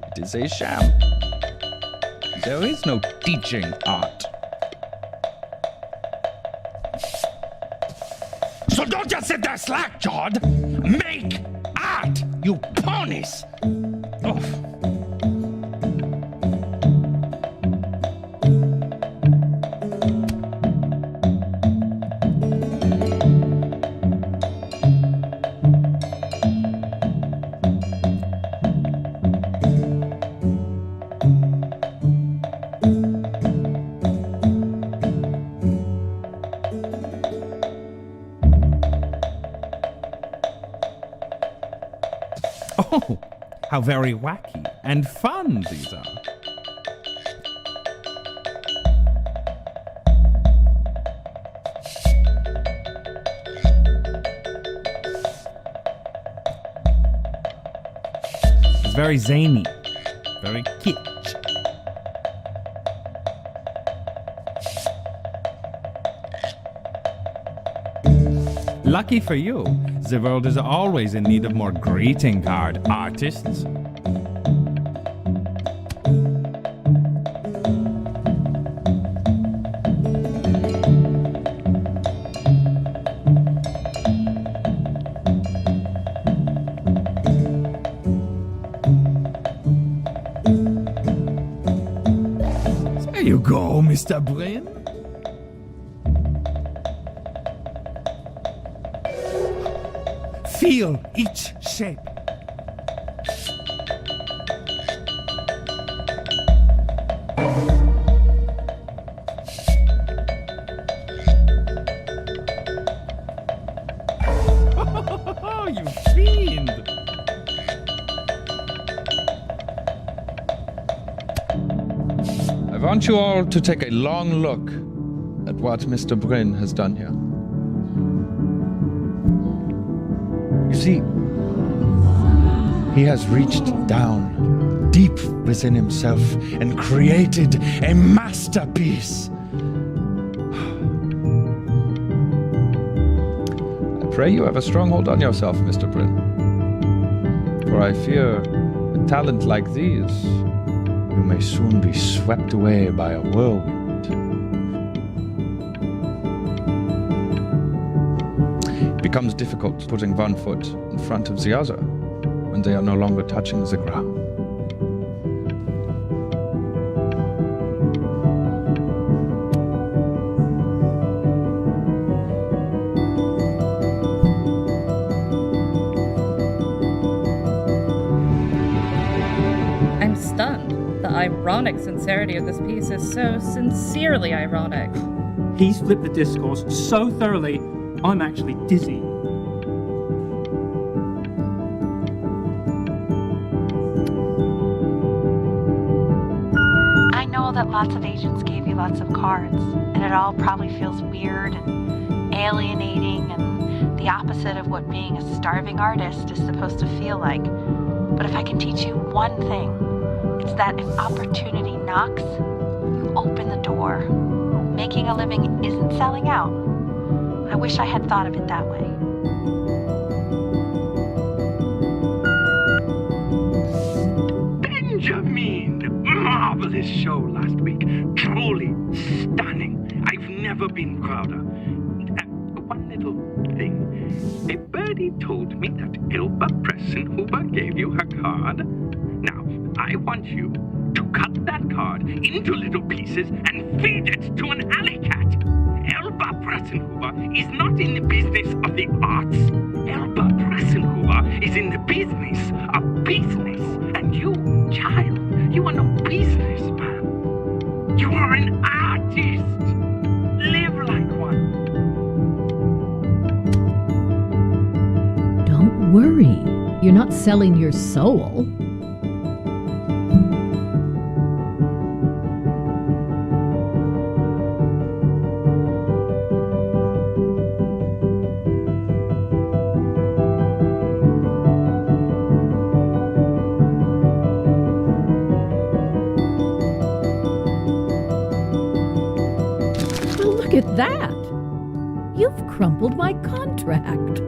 it is a sham. There is no teaching art. So don't just sit there slack-jawed. Make art, you ponies! Oh. Oh, how very wacky and fun these are. It's very zany, very kitsch. Lucky for you, the world is always in need of more greeting card artists. There you go, Mr. Brin. Feel each shape. Oh, you fiend! I want you all to take a long look at what Mr. Brin has done here. You see, he has reached down deep within himself and created a masterpiece. I pray you have a strong hold on yourself, Mr. Brin. For I fear with talent like these, you may soon be swept away by a whirlwind. It becomes difficult putting one foot in front of the other when they are no longer touching the ground. I'm stunned. The ironic sincerity of this piece is so sincerely ironic. He's flipped the discourse so thoroughly, I'm actually dizzy. I know that lots of agents gave you lots of cards, and it all probably feels weird and alienating and the opposite of what being a starving artist is supposed to feel like. But if I can teach you one thing, it's that if opportunity knocks, you open the door. Making a living isn't selling out. I wish I had thought of it that way. Benjamin! Marvelous show last week. Truly stunning. I've never been prouder. One little thing. A birdie told me that Ilba Pressenhuber gave you her card. Now, I want you to cut that card into little pieces and feed it to an alley cat. Elba Pressenhuber is not in the business of the arts. Elba Pressenhuber is in the business of business. And you, child, you are no businessman. You are an artist. Live like one. Don't worry. You're not selling your soul. at that. You've crumpled my contract.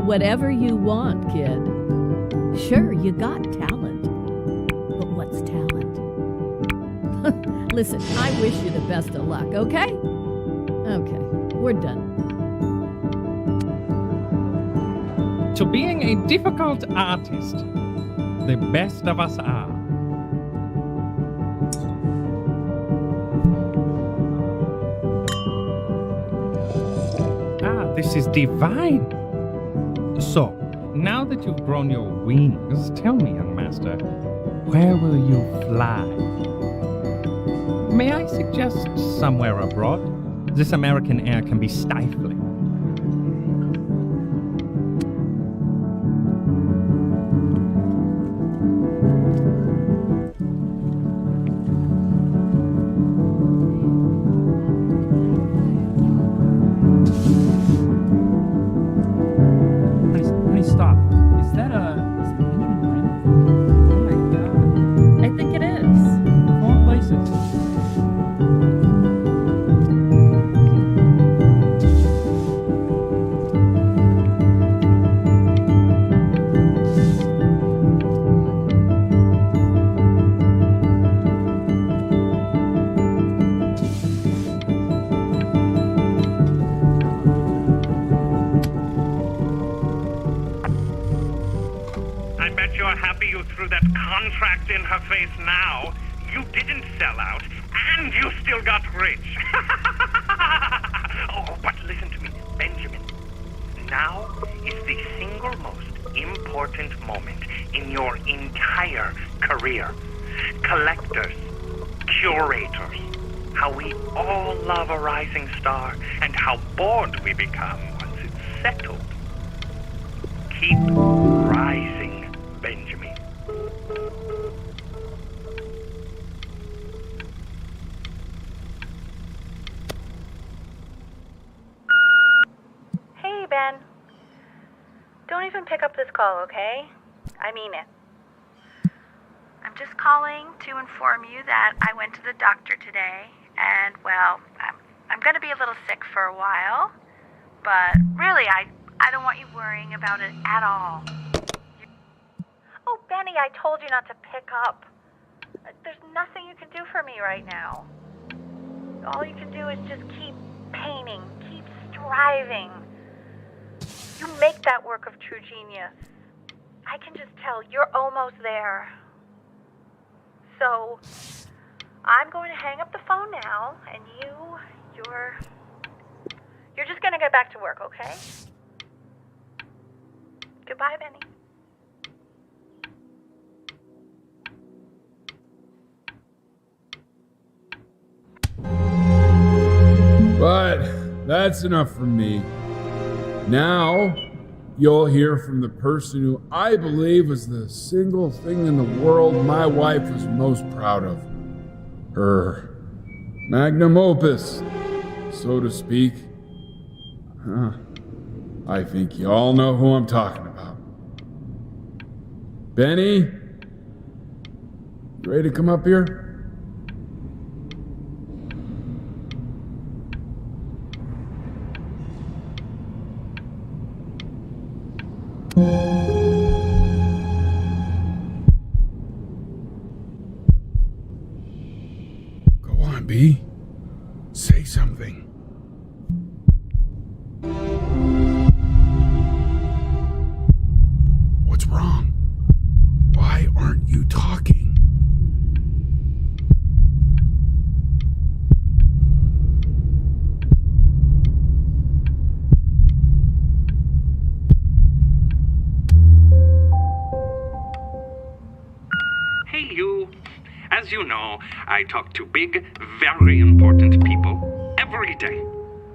Whatever you want, kid. Sure, you got talent. But what's talent? Listen, I wish you the best of luck, okay? Okay, we're done. To being a difficult artist, the best of us are. This is divine. So, now that you've grown your wings, tell me, young master, where will you fly? May I suggest somewhere abroad? This American air can be stifling. Contract in her face now. You didn't sell out, and you still got rich. Oh, but listen to me, Benjamin. Now is the single most important moment in your entire career. Collectors, curators, how we all love a rising star, and how bored we become once it's settled. Keep rising, Benjamin. Hey, Ben. Don't even pick up this call, okay? I mean it. I'm just calling to inform you that I went to the doctor today, and, well, I'm going to be a little sick for a while, but really, I don't want you worrying about it at all. Oh, Benny, I told you not to pick up. There's nothing you can do for me right now. All you can do is just keep painting, keep striving. You make that work of true genius. I can just tell you're almost there. So, I'm going to hang up the phone now, and you're just going to get back to work, okay? Goodbye, Benny. But that's enough from me. Now, you'll hear from the person who I believe was the single thing in the world my wife was most proud of. Her magnum opus, so to speak. I think you all know who I'm talking about. Benny? You ready to come up here? Go on, B. Say something. What's wrong? Why aren't you talking? Hey, you. As you know, I talk to big, very important people every day.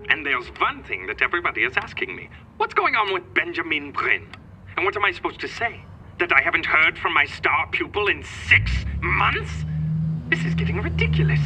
And there's one thing that everybody is asking me. What's going on with Benjamin Bryn? And what am I supposed to say? That I haven't heard from my star pupil in 6 months? This is getting ridiculous.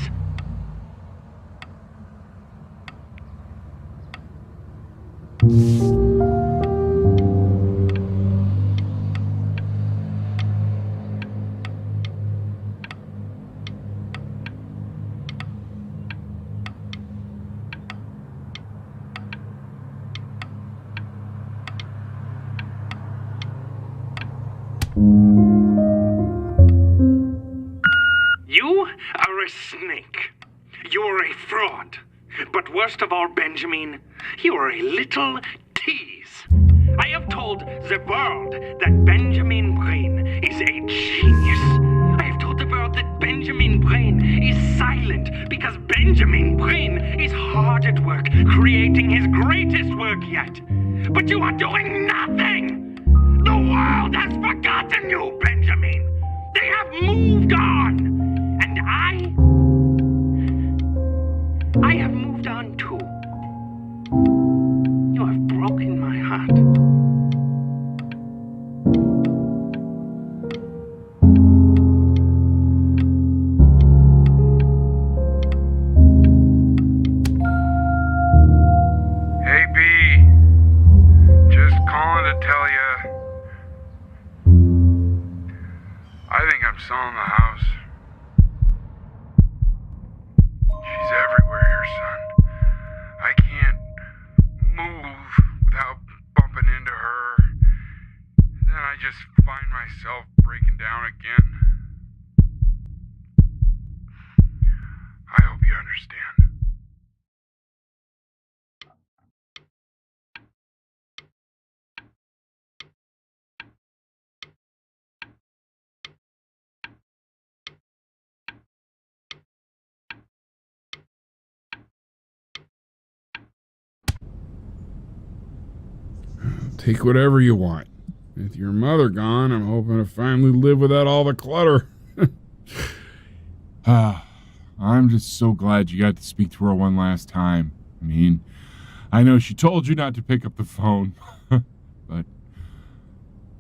You're a snake. You're a fraud. But worst of all, Benjamin, you're a little tease. I have told the world that Benjamin Brain is a genius. I have told the world that Benjamin Brain is silent because Benjamin Brain is hard at work creating his greatest work yet. But you are doing nothing! The world has forgotten you, Benjamin! They have moved on! And I have moved on too. You have broken my heart. Hey, B. Just calling to tell you. I think I'm selling the house. She's everywhere here, son. I can't move without bumping into her. And then I just find myself breaking down again. I hope you understand. Take whatever you want. With your mother gone, I'm hoping to finally live without all the clutter. I'm just so glad you got to speak to her one last time. I mean, I know she told you not to pick up the phone, but,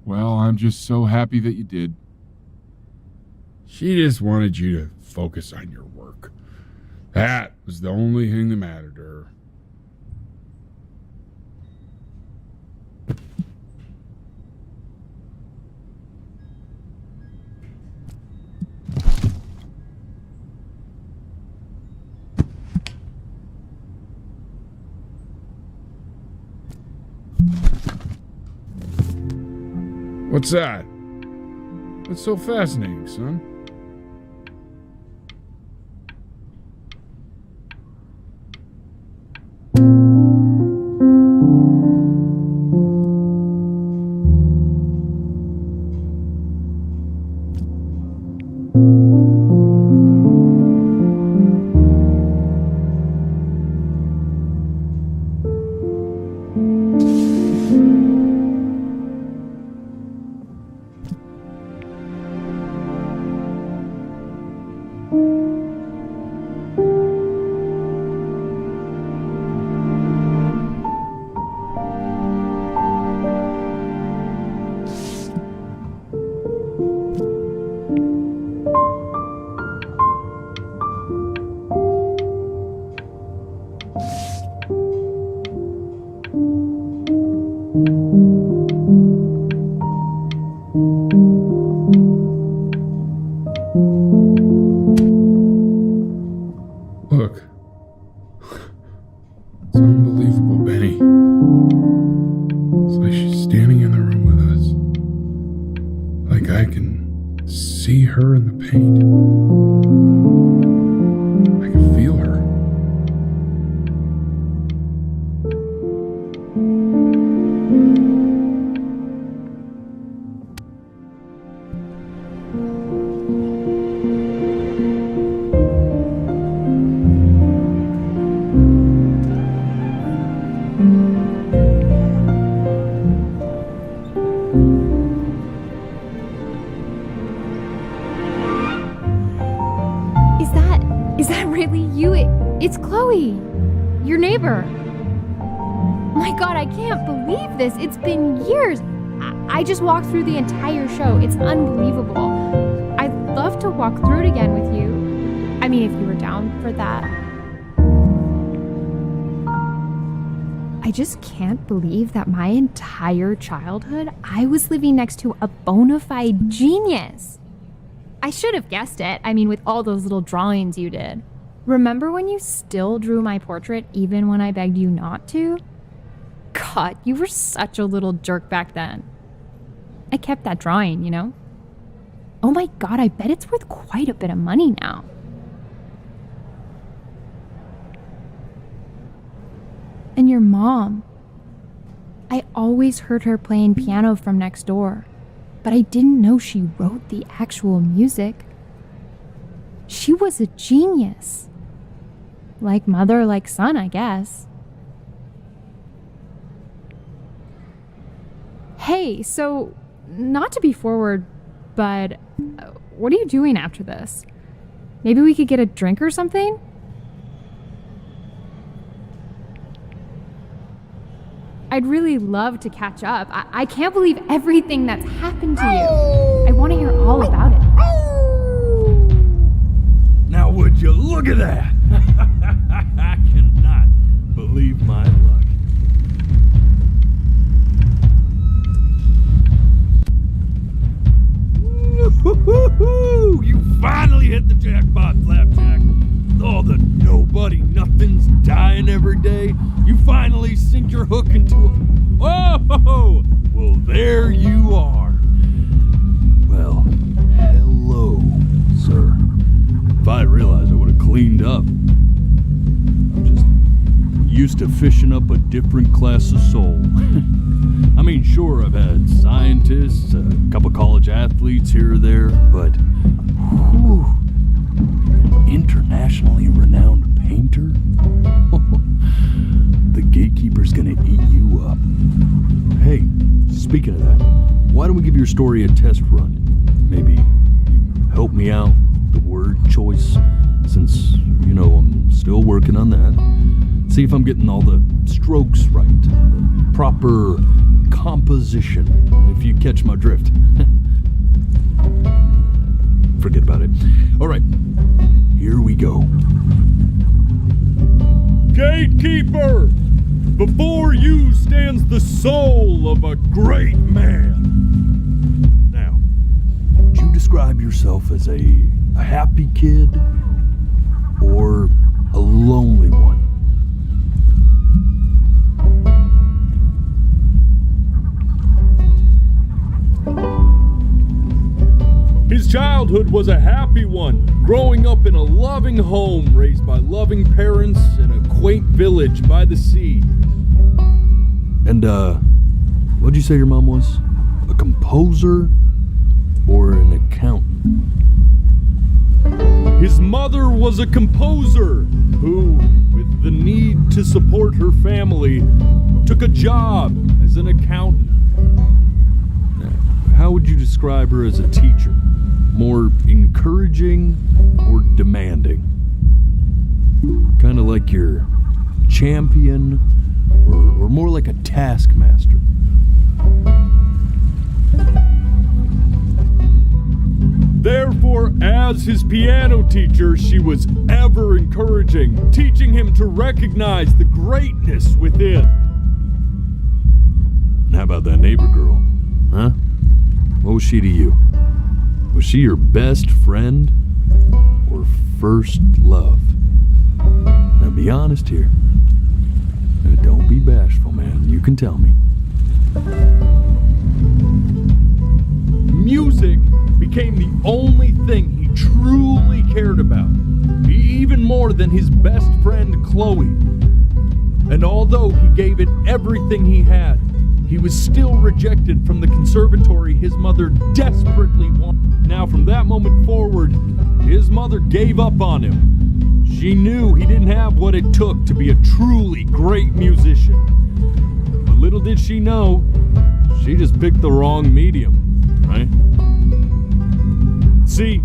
well, I'm just so happy that you did. She just wanted you to focus on your work. That was the only thing that mattered to her. What's that? What's so fascinating, son? Look. It's unbelievable, Benny. It's like she's standing in the room with us. Like I can see her in the paint. I can feel her. Is that really you? It's Chloe, your neighbor. My God, I can't believe this. It's been years. I just walked through the entire show. It's unbelievable. I'd love to walk through it again with you. I mean, if you were down for that. I just can't believe that my entire childhood, I was living next to a bona fide genius. I should have guessed it. I mean, with all those little drawings you did. Remember when you still drew my portrait even when I begged you not to? God, you were such a little jerk back then. I kept that drawing, you know? Oh my God, I bet it's worth quite a bit of money now. And your mom. I always heard her playing piano from next door, but I didn't know she wrote the actual music. She was a genius. Like mother, like son, I guess. Hey, so, not to be forward, but what are you doing after this? Maybe we could get a drink or something? I'd really love to catch up. I can't believe everything that's happened to you. I want to hear all about it. Now would you look at that? I cannot believe my luck. Woo-hoo-hoo-hoo! You finally hit the jackpot, Flapjack. All the nobody nothings dying every day. You finally sink your hook into a... Oh! Well, there you are. Well, hello, sir. If I realized I would have cleaned up. I'm just used to fishing up a different class of soul. I mean, sure, I've had scientists, a couple college athletes here or there, but whew, an internationally renowned painter? The gatekeeper's gonna eat you up. Hey, speaking of that, why don't we give your story a test run? Maybe you help me out with the word choice, since, you know, I'm still working on that. See if I'm getting all the strokes right, the proper composition, if you catch my drift. Forget about it. All right, here we go. Gatekeeper! Before you stands the soul of a great man. Now, would you describe yourself as a happy kid or a lonely one? His childhood was a happy one, growing up in a loving home, raised by loving parents in a quaint village by the sea. And, what'd you say your mom was? A composer or an accountant? His mother was a composer who, with the need to support her family, took a job as an accountant. How would you describe her as a teacher? More encouraging or demanding? Kind of like your champion or more like a taskmaster? Therefore, as his piano teacher, she was ever encouraging, teaching him to recognize the greatness within. And how about that neighbor girl? Huh? What was she to you? Was she your best friend or first love? Now be honest here. Don't be bashful, man. You can tell me. Music became the only thing he truly cared about, even more than his best friend Chloe. And although he gave it everything he had, he was still rejected from the conservatory his mother desperately wanted. Now, from that moment forward, his mother gave up on him. She knew he didn't have what it took to be a truly great musician. But little did she know, she just picked the wrong medium, right? See,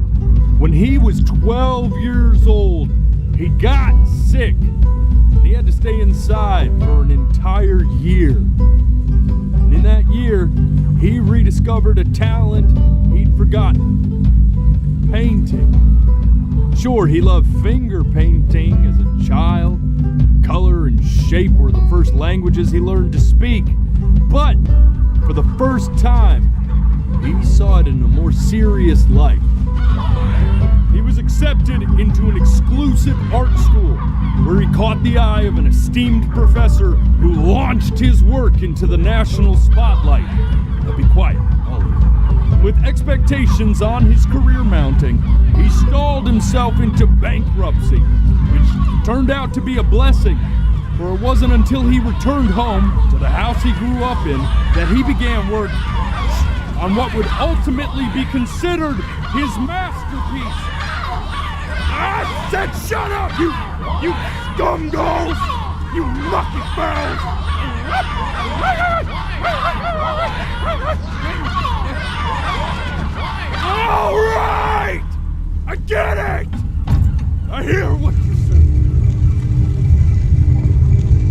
when he was 12 years old, he got sick, and he had to stay inside for an entire year. And in that year, he rediscovered a talent he'd forgotten: painting. Sure, he loved finger painting as a child. Color and shape were the first languages he learned to speak. But for the first time, he saw it in a more serious light. He was accepted into an exclusive art school where he caught the eye of an esteemed professor who launched his work into the national spotlight. Now be quiet, all of you. With expectations on his career mounting, he stalled himself into bankruptcy, which turned out to be a blessing. For it wasn't until he returned home to the house he grew up in that he began work on what would ultimately be considered his masterpiece. I said shut up, you scumballs! You lucky fowls! All right! I get it! I hear what you're saying.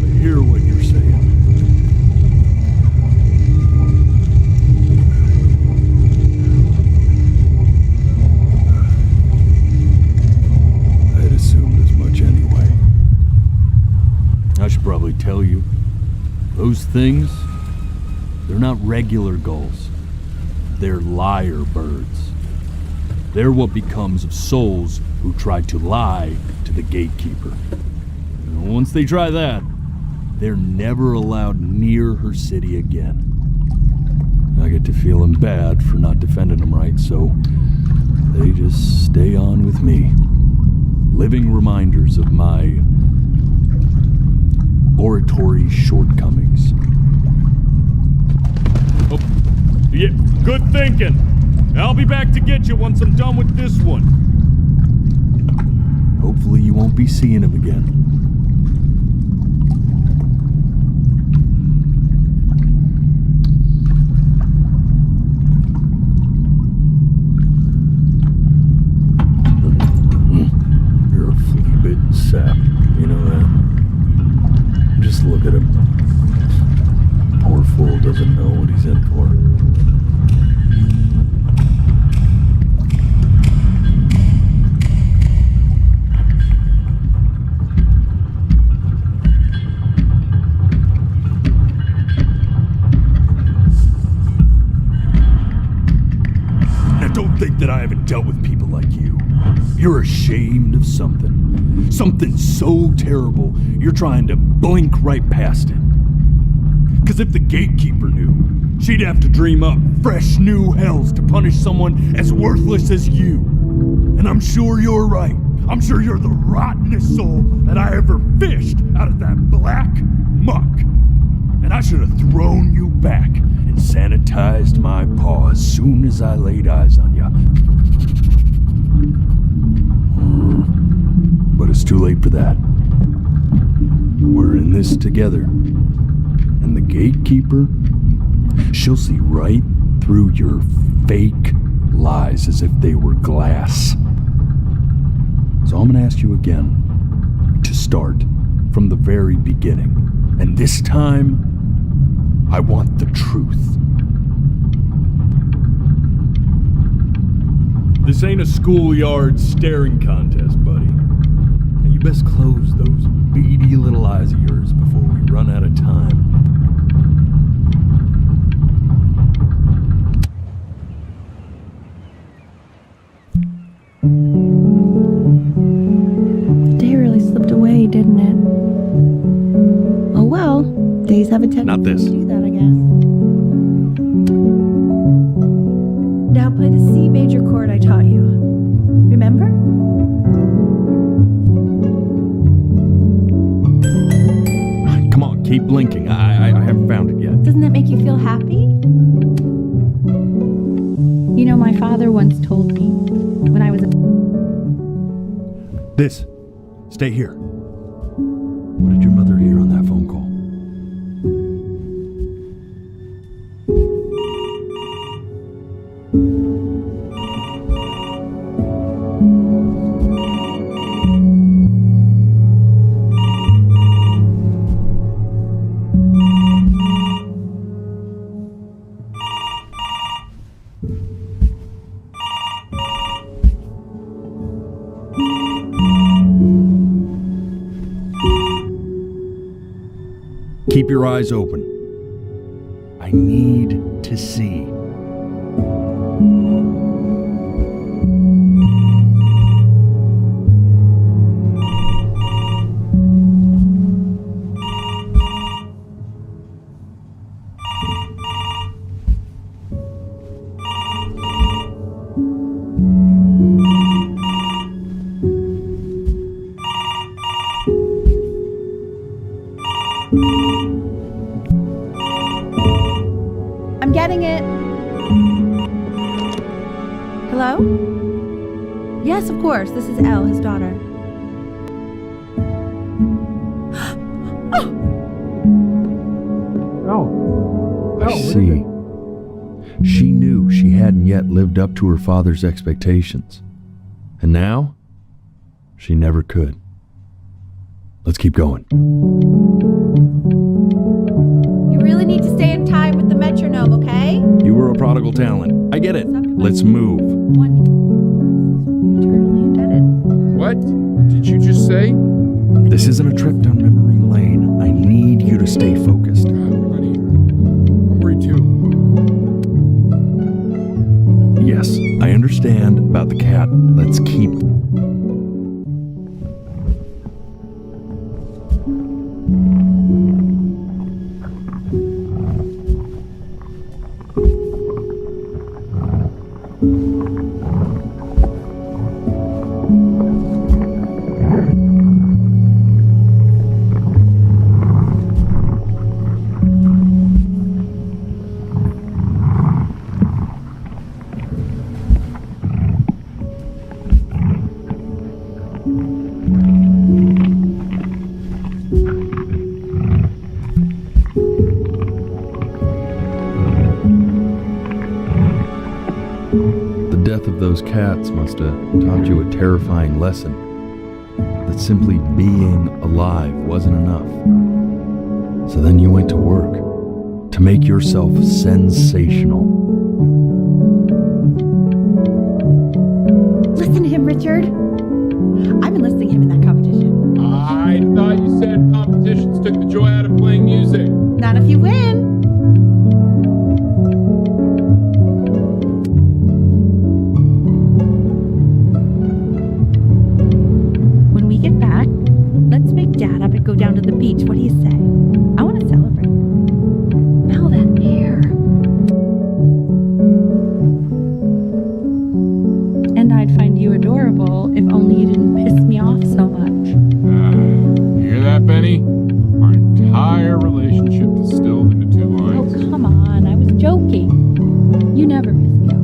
I hear what you're saying. I'd assumed as much anyway. I should probably tell you, those things, they're not regular gulls. They're lyre birds. They're what becomes of souls who try to lie to the gatekeeper. And once they try that, they're never allowed near her city again. I get to feeling bad for not defending them right, so they just stay on with me. Living reminders of my oratory shortcomings. Oh, yeah, good thinking. I'll be back to get you once I'm done with this one. Hopefully you won't be seeing him again. You're a flea-bitten sap, you know that? Just look at him. Poor fool doesn't know what he's in for. Think that I haven't dealt with people like you. You're ashamed of something. Something so terrible, you're trying to blink right past it. Because if the gatekeeper knew, she'd have to dream up fresh new hells to punish someone as worthless as you. And I'm sure you're right. I'm sure you're the rottenest soul that I ever fished out of that black muck. And I should have thrown you back and sanitized my paw as soon as I laid eyes on you. But it's too late for that. We're in this together. And the gatekeeper, she'll see right through your fake lies as if they were glass. So I'm gonna ask you again to start from the very beginning. And this time, I want the truth. This ain't a schoolyard staring contest, buddy. And you best close those beady little eyes of yours before we run out of time. The day really slipped away, didn't it? Oh well, days have a tendency Not this. to do that, I guess. Now play the C major chord I taught you. Remember? Come on, keep blinking. I haven't found it yet. Doesn't that make you feel happy? You know, my father once told me when I was This. Stay here. What did your mother hear on that phone call? Keep your eyes open. I need to see. Hello? Yes, of course. This is Elle, his daughter. I see. She knew she hadn't yet lived up to her father's expectations. And now, she never could. Let's keep going. You really need to stay in time with the metronome, okay? You were a prodigal talent. I get it. Let's move. Eternally indebted. What did you just say? This isn't a trip down memory lane. I need you to stay focused. I'm worried too. Yes, I understand about the cat. Let's keep... The death of those cats must have taught you a terrifying lesson. That simply being alive wasn't enough. So then you went to work to make yourself sensational. Listen to him, Richard. I've been listening to him in that competition. I thought you said competitions took the joy out of playing music. Not if you win. When we get back, let's make Dad up and go down to the beach. What do you say? I want to celebrate. Smell that air. And I'd find you adorable if only you didn't piss me off so much. You hear that, Benny? Our entire relationship distilled into 2 lines. Oh, come on. I was joking. You never piss me off.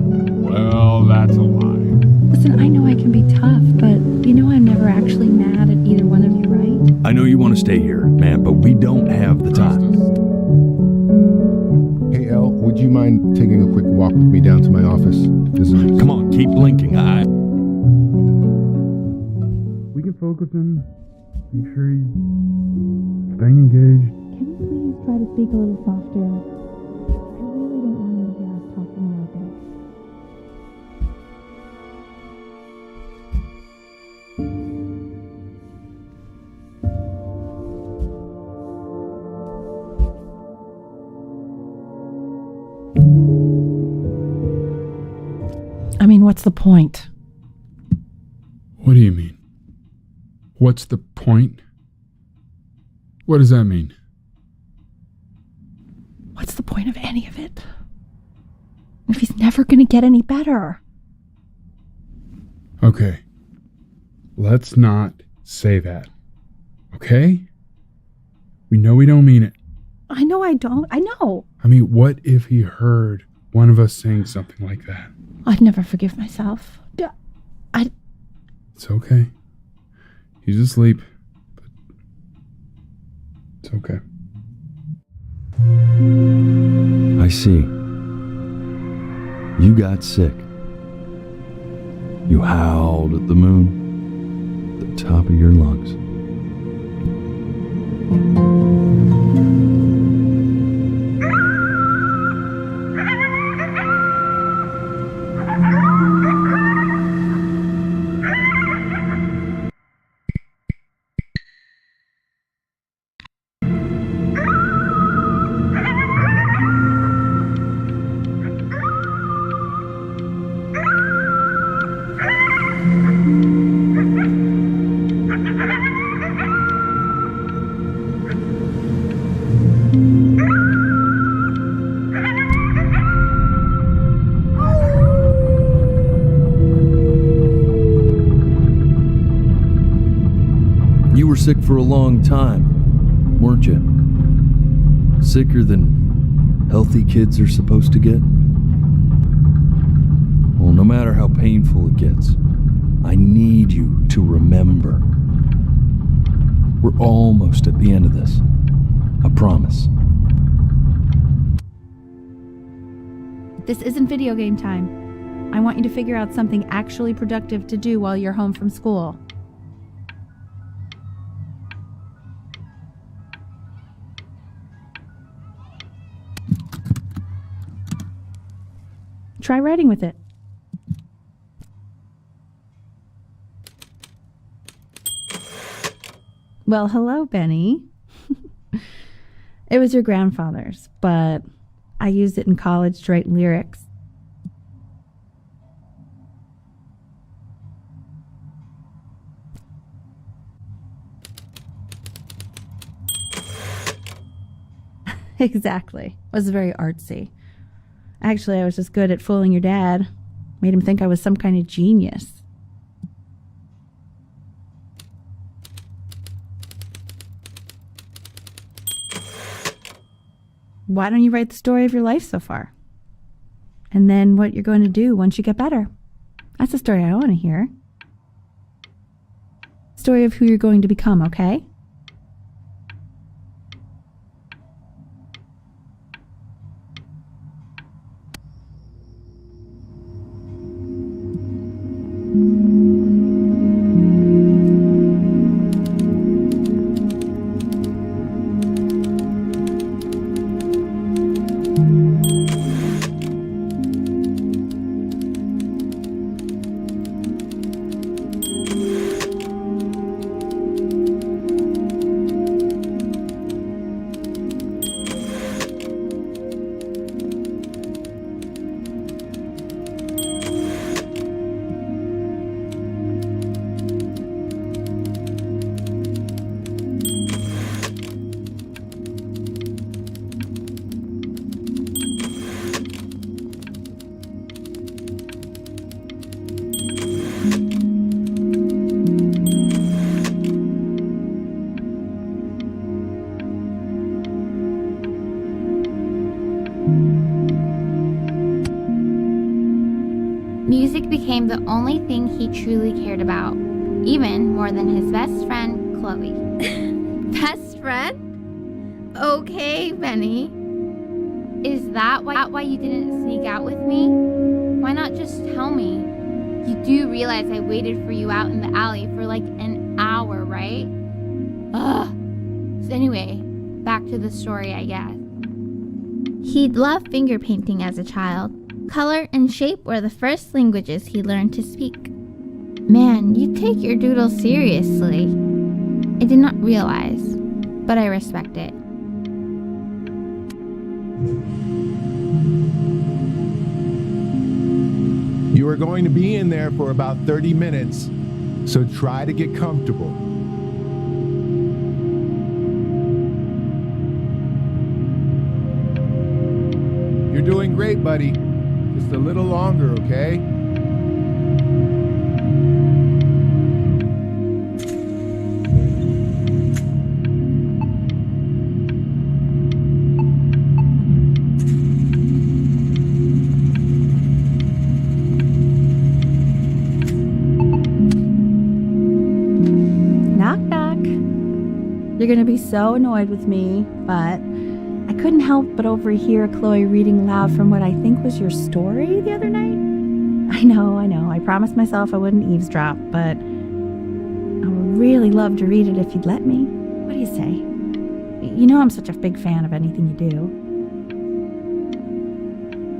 Well, that's a lie. Listen, I know I can be tough, but you know I'm never actually mad at either one of you, right? I know you want to stay here, man, but we don't have the time. Hey, Elle, would you mind taking a quick walk with me down to my office? Come on, keep blinking. We can focus him. Make sure he's staying engaged. Can you please try to speak a little softer? I really don't want him to hear us talking rubbish. I mean, what's the point? What do you mean? What's the point? What does that mean? What's the point of any of it? If he's never going to get any better. Okay. Let's not say that. Okay? We know we don't mean it. I know I don't. I know. I mean, what if he heard one of us saying something like that? I'd never forgive myself. It's okay. He's asleep. But it's okay. I see. You got sick. You howled at the moon, at the top of your lungs. You were sick for a long time, weren't you? Sicker than healthy kids are supposed to get? Well, no matter matter how painful it gets, I need you to remember. We're almost at the end of this. I promise. This isn't video game time. I want you to figure out something actually productive to do while you're home from school. Try writing with it. Well, hello, Benny. It was your grandfather's, but I used it in college to write lyrics. Exactly. It was very artsy. Actually, I was just good at fooling your dad. Made him think I was some kind of genius. Why don't you write the story of your life so far? And then what you're going to do once you get better. That's the story I want to hear. Story of who you're going to become, okay? Music became the only thing he truly cared about, even more than his best friend, Chloe. Best friend? Okay, Benny. Is that why you didn't sneak out with me? Why not just tell me? You do realize I waited for you out in the alley for like an hour, right? Ugh. So anyway, back to the story, I guess. He'd loved finger painting as a child. Color and shape were the first languages he learned to speak. Man, you take your doodle seriously. I did not realize, but I respect it. You are going to be in there for about 30 minutes, so try to get comfortable. You're doing great, buddy. Just a little longer, okay? Knock, knock. You're gonna be so annoyed with me, but I couldn't help but overhear Chloe reading aloud from what I think was your story the other night. I know. I promised myself I wouldn't eavesdrop, but I would really love to read it if you'd let me. What do you say? You know I'm such a big fan of anything you do.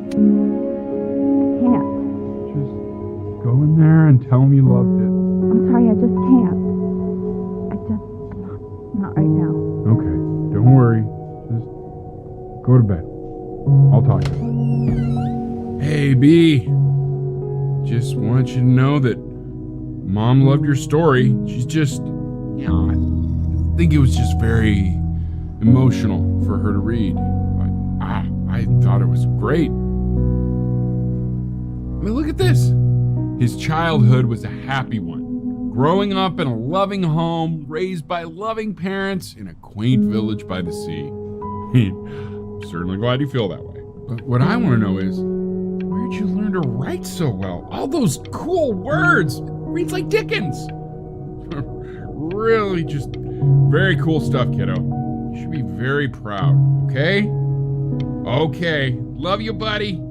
I can't. Just go in there and tell him you loved it. I'm sorry, I just can't. Not right now. Okay, don't worry. Just go to bed. I'll talk to you. Hey, B. Just want you to know that Mom loved your story. She's just, I think it was just very emotional for her to read. But I thought it was great. I mean, look at this. His childhood was a happy one. Growing up in a loving home, raised by loving parents in a quaint village by the sea. I'm certainly glad you feel that way. But what I want to know is, where'd did you learn to write so well? All those cool words. It reads like Dickens. Really just very cool stuff, kiddo. You should be very proud, okay? Okay. Love you, buddy.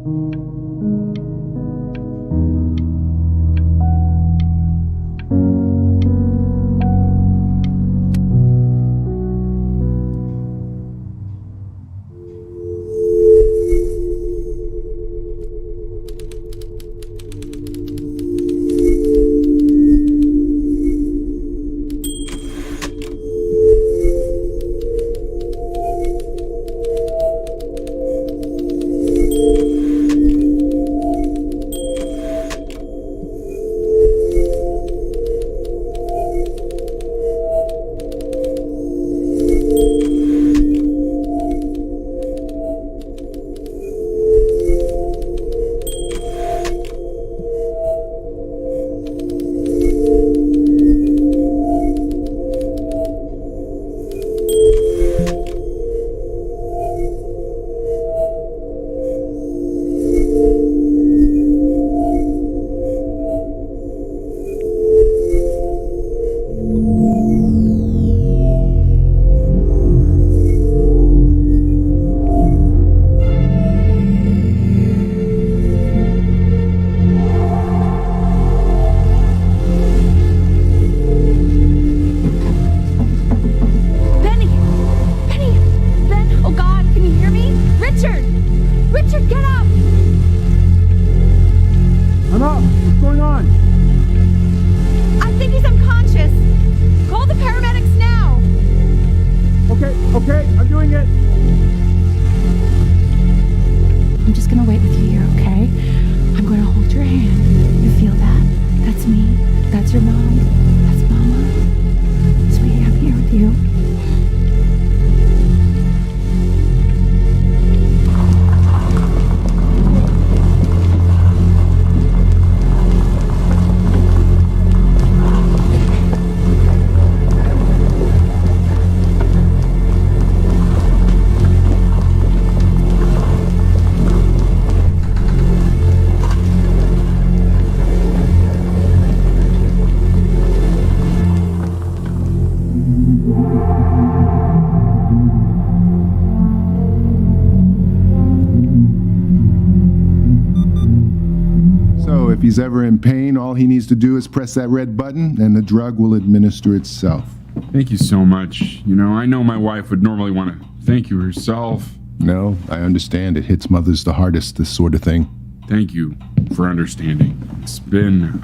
If he's ever in pain, all he needs to do is press that red button and the drug will administer itself. Thank you so much. You know, I know my wife would normally want to thank you herself. No, I understand. It hits mothers the hardest, this sort of thing. Thank you for understanding. It's been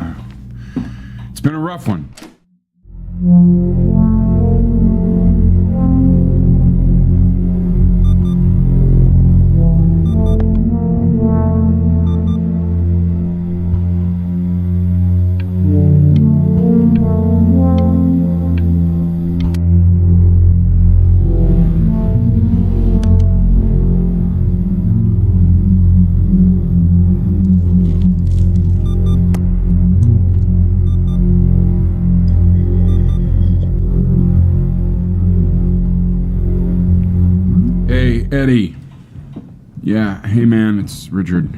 a rough one. Eddie. Yeah, hey man, it's Richard.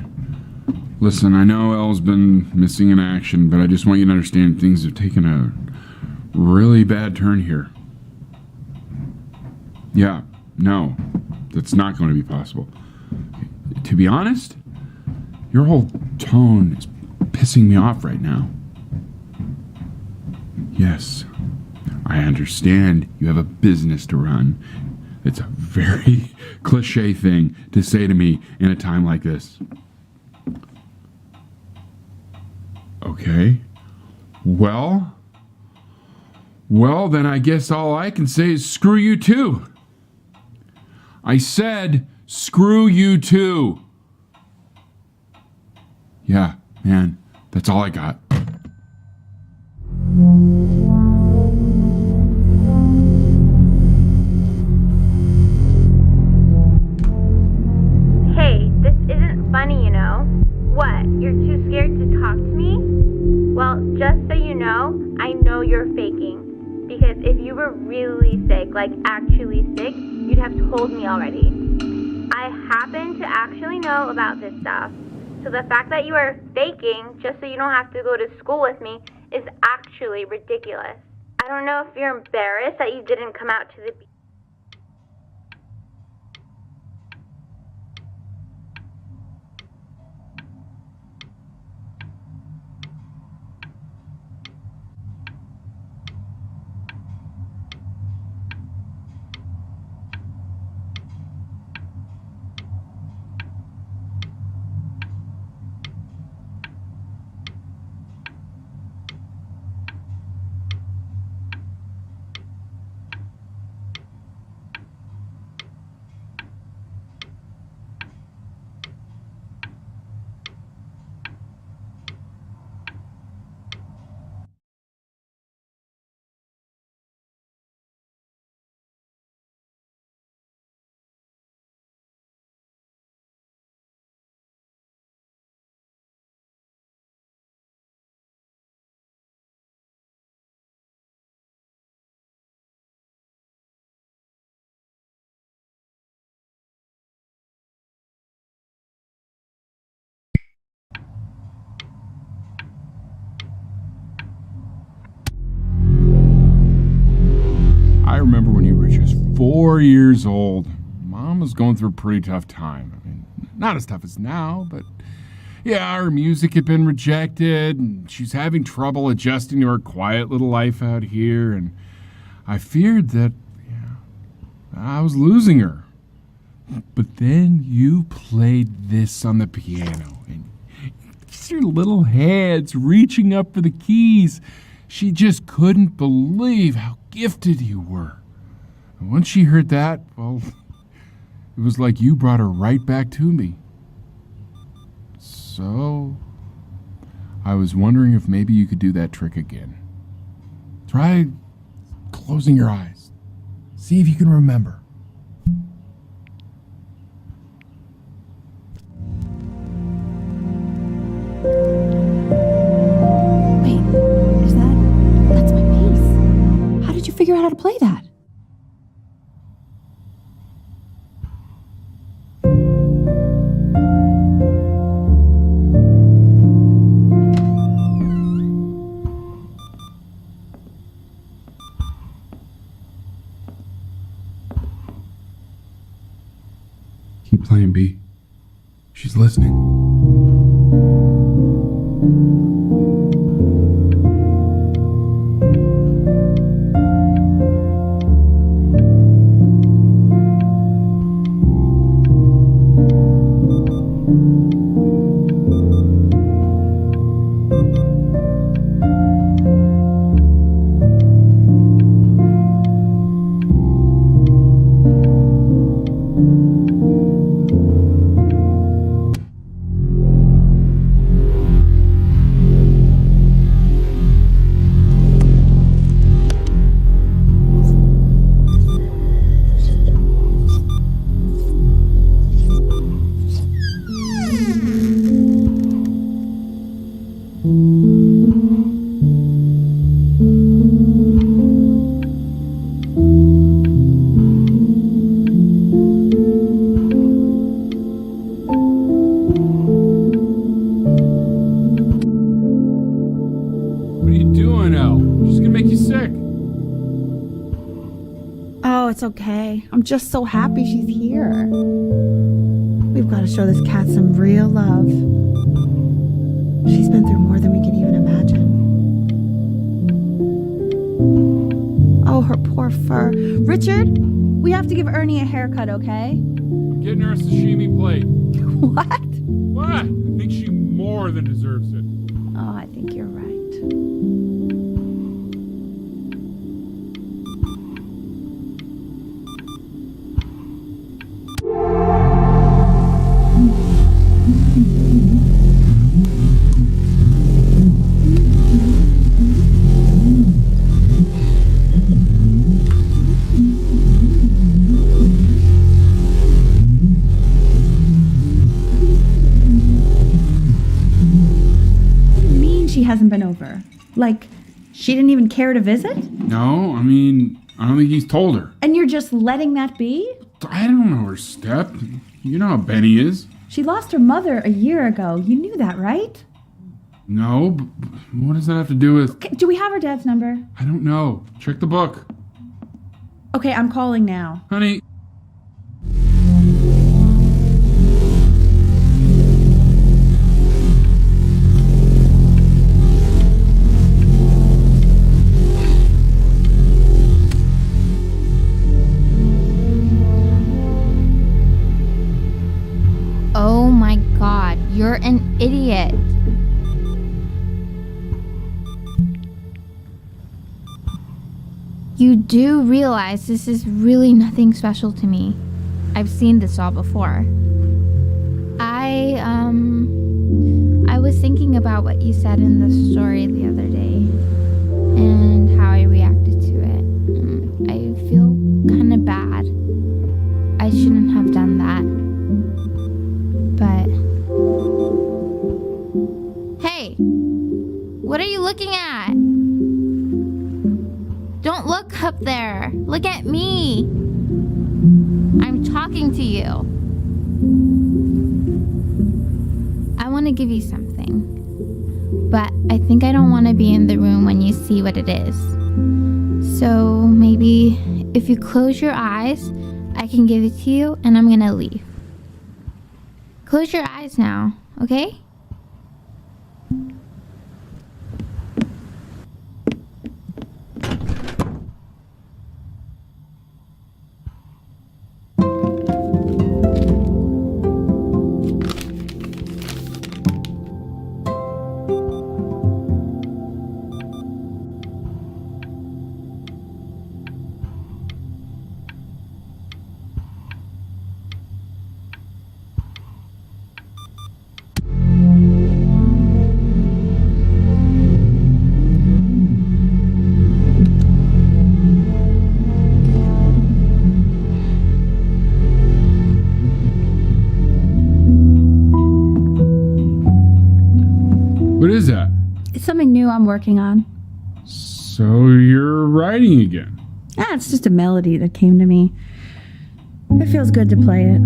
Listen, I know Elle's been missing in action, but I just want you to understand things have taken a really bad turn here. Yeah, no, that's not going to be possible. To be honest, your whole tone is pissing me off right now. Yes, I understand you have a business to run. It's a very cliche thing to say to me in a time like this. Okay. Well, then I guess all I can say is screw you too. I said screw you too. Yeah, man, that's all I got. Funny, you know. What? You're too scared to talk to me? Well, just so you know, I know you're faking. Because if you were really sick, like actually sick, you'd have told me already. I happen to actually know about this stuff. So the fact that you are faking just so you don't have to go to school with me is actually ridiculous. I don't know if you're embarrassed that you didn't come out to the beach. I remember when you were just 4 years old. Mom was going through a pretty tough time. I mean, not as tough as now, but yeah, her music had been rejected, and she's having trouble adjusting to her quiet little life out here, and I feared that I was losing her. But then you played this on the piano, and just your little hands reaching up for the keys. She just couldn't believe how gifted you were. And once she heard that, well, it was like you brought her right back to me. So, I was wondering if maybe you could do that trick again. Try closing your eyes. See if you can remember. Wait, that's my bass. How did you figure out how to play that? Keep playing, B. She's listening. It's okay. I'm just so happy she's here. We've got to show this cat some real love. She's been through more than we can even imagine. Oh, her poor fur. Richard, we have to give Ernie a haircut, okay? I'm getting her a sashimi plate. What? What? I think she more than deserves it. Oh, I think you're right. Hasn't been over. Like, she didn't even care to visit? No, I mean, I don't think he's told her. And you're just letting that be? I don't know her step. You know how Benny is. She lost her mother a year ago. You knew that, right? No, but what does that have to do with... Okay, do we have her dad's number? I don't know. Check the book. Okay, I'm calling now. Honey. Oh my god, you're an idiot. You do realize this is really nothing special to me. I've seen this all before. I was thinking about what you said in the story the other day and how I reacted to it. I feel kind of bad. I shouldn't have done that. But hey, what are you looking at? Don't look up there. Look at me. I'm talking to you. I want to give you something, but I think I don't want to be in the room when you see what it is. So maybe if you close your eyes, I can give it to you and I'm gonna leave. Close your eyes now, okay? What is that? It's something new I'm working on. So you're writing again? It's just a melody that came to me. It feels good to play it.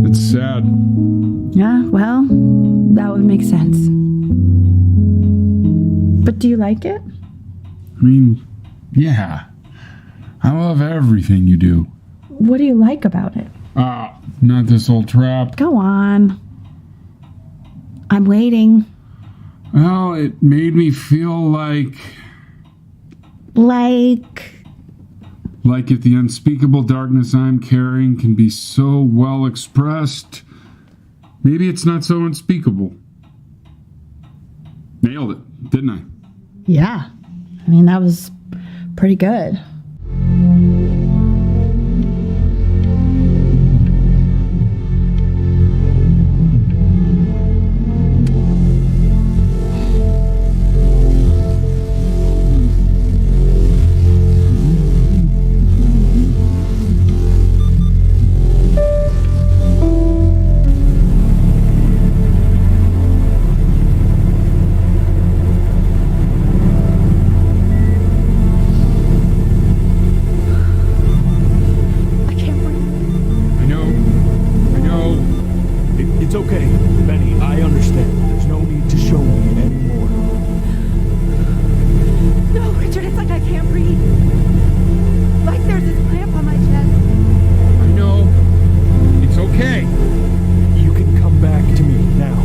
It's sad. Yeah, well, that would make sense. But do you like it? I mean, yeah. I love everything you do. What do you like about it? Not this old trap. Go on. I'm waiting. Well, it made me feel like if the unspeakable darkness I'm carrying can be so well expressed, maybe it's not so unspeakable. Nailed it, didn't I? Yeah. I mean, that was pretty good. It's okay, Benny. I understand. There's no need to show me anymore. No, Richard, it's like I can't breathe. Like there's this cramp on my chest. I know. It's okay. You can come back to me now.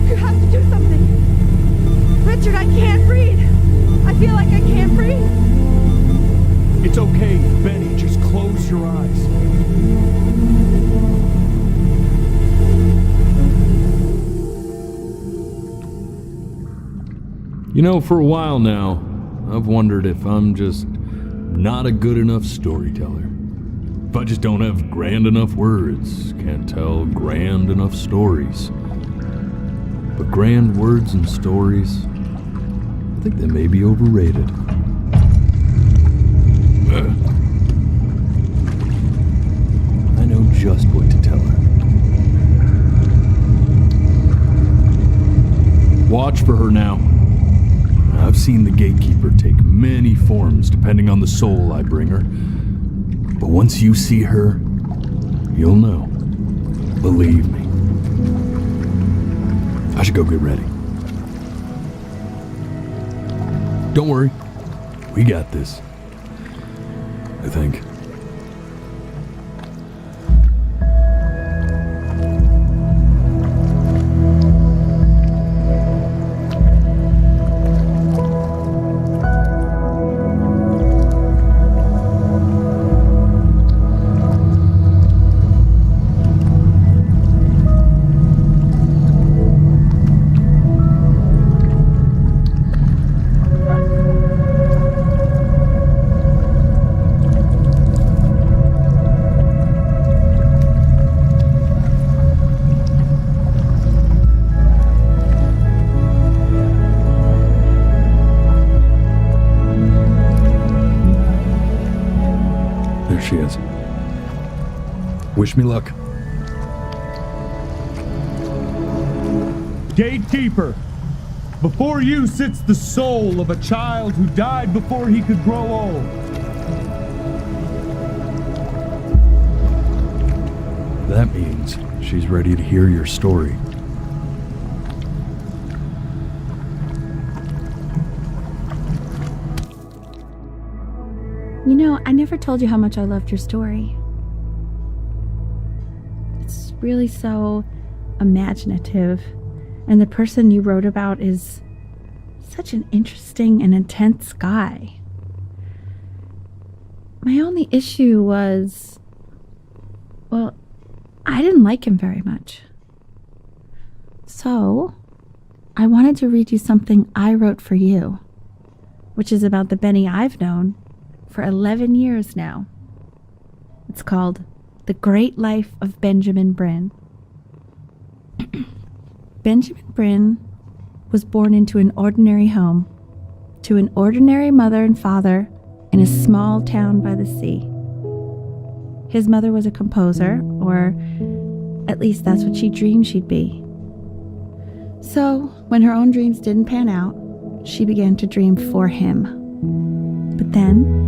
You have to do something. Richard, I can't breathe. I feel like I can't breathe. It's okay, Benny. Just close your eyes. You know, for a while now, I've wondered if I'm just not a good enough storyteller. If I just don't have grand enough words, can't tell grand enough stories. But grand words and stories, I think they may be overrated. I know just what to tell her. Watch for her now. I've seen the gatekeeper take many forms depending on the soul I bring her. But once you see her, You'll know. Believe me. I should go get ready. Don't worry. We got this. I think. There she is. Wish me luck. Gatekeeper, before you sits the soul of a child who died before he could grow old. That means she's ready to hear your story. You know, I never told you how much I loved your story. It's really so imaginative, and the person you wrote about is such an interesting and intense guy. My only issue was, well, I didn't like him very much. So, I wanted to read you something I wrote for you, which is about the Benny I've known for 11 years now. It's called The Great Life of Benjamin Bryn. Benjamin Bryn was born into an ordinary home, to an ordinary mother and father in a small town by the sea. His mother was a composer, or at least that's what she dreamed she'd be. So, when her own dreams didn't pan out, she began to dream for him. But then,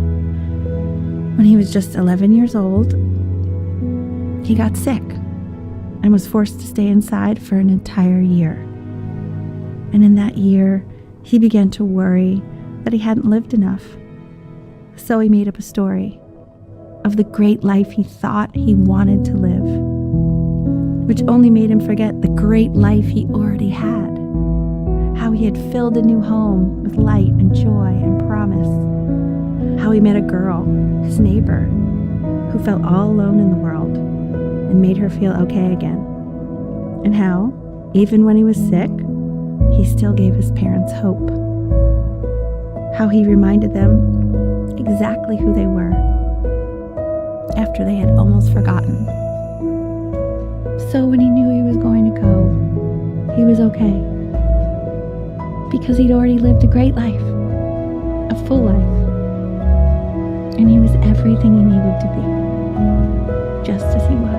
when he was just 11 years old, he got sick and was forced to stay inside for an entire year. And in that year, he began to worry that he hadn't lived enough. So he made up a story of the great life he thought he wanted to live, which only made him forget the great life he already had, how he had filled a new home with light and joy and promise, how he met a girl, his neighbor, who felt all alone in the world and made her feel okay again, and how, even when he was sick, he still gave his parents hope, how he reminded them exactly who they were after they had almost forgotten. So when he knew he was going to go, he was okay, because he'd already lived a great life, a full life. And he was everything he needed to be, just as he was.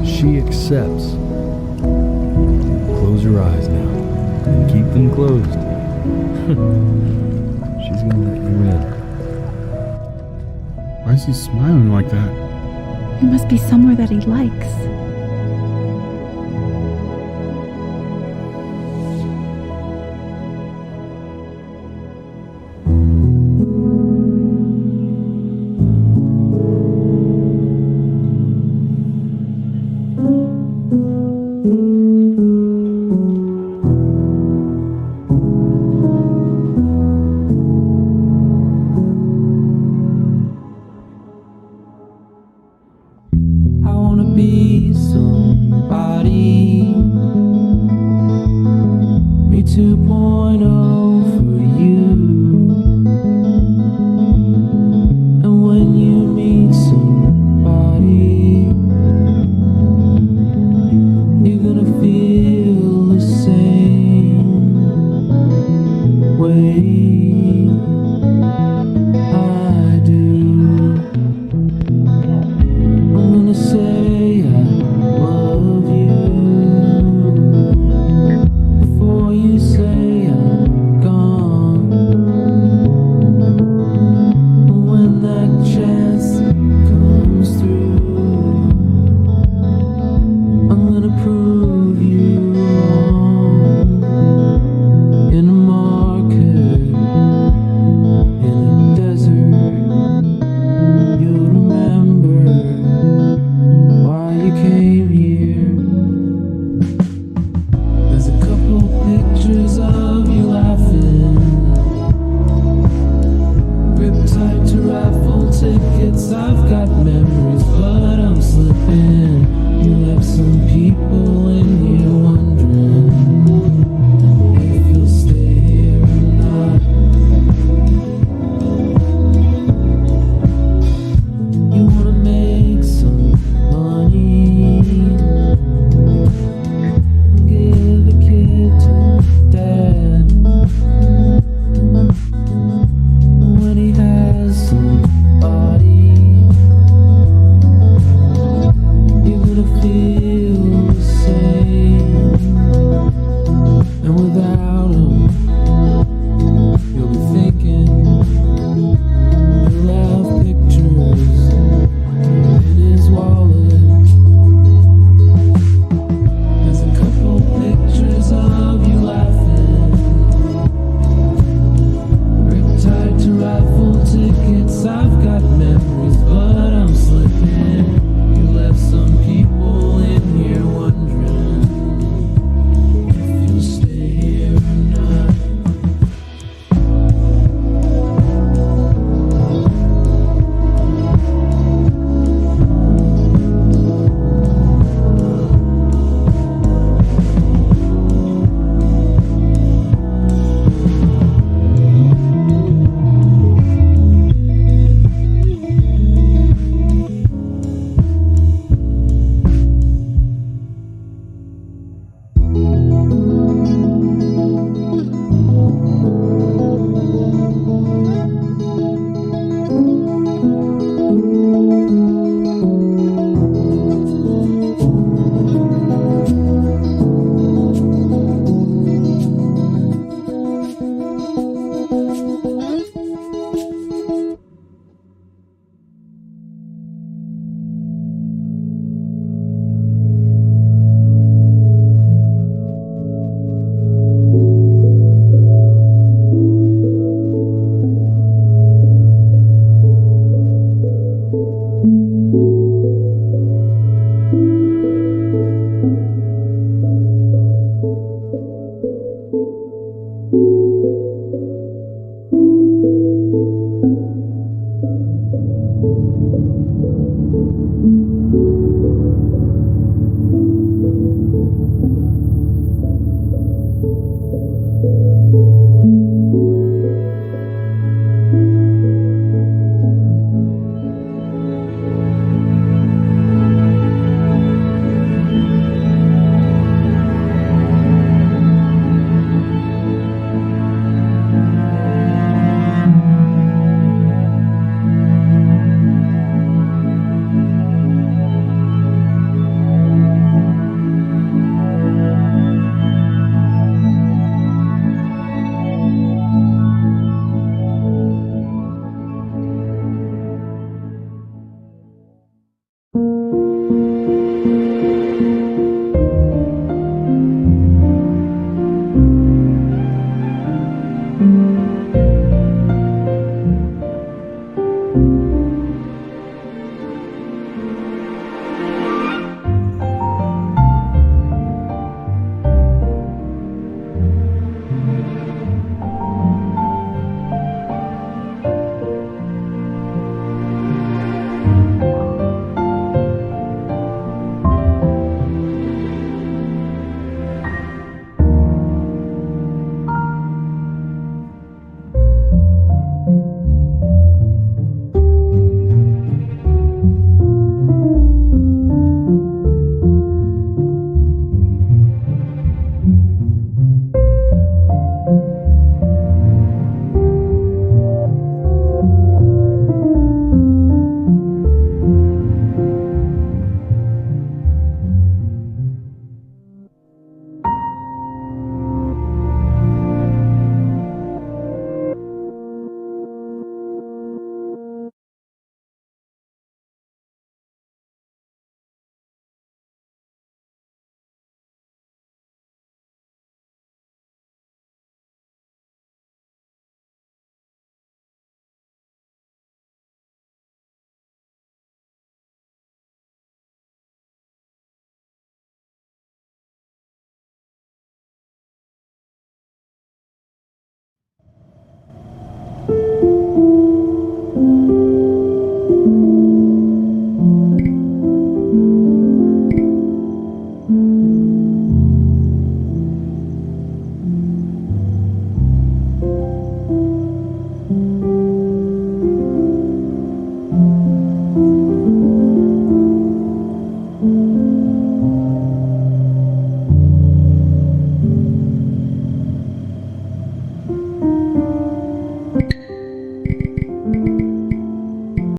She accepts. Close your eyes now, and keep them closed. She's gonna let you in. Why is he smiling like that? It must be somewhere that he likes. Be somebody, me 2.0 for you. And when you meet somebody, you're gonna feel the same way I do. I'm gonna say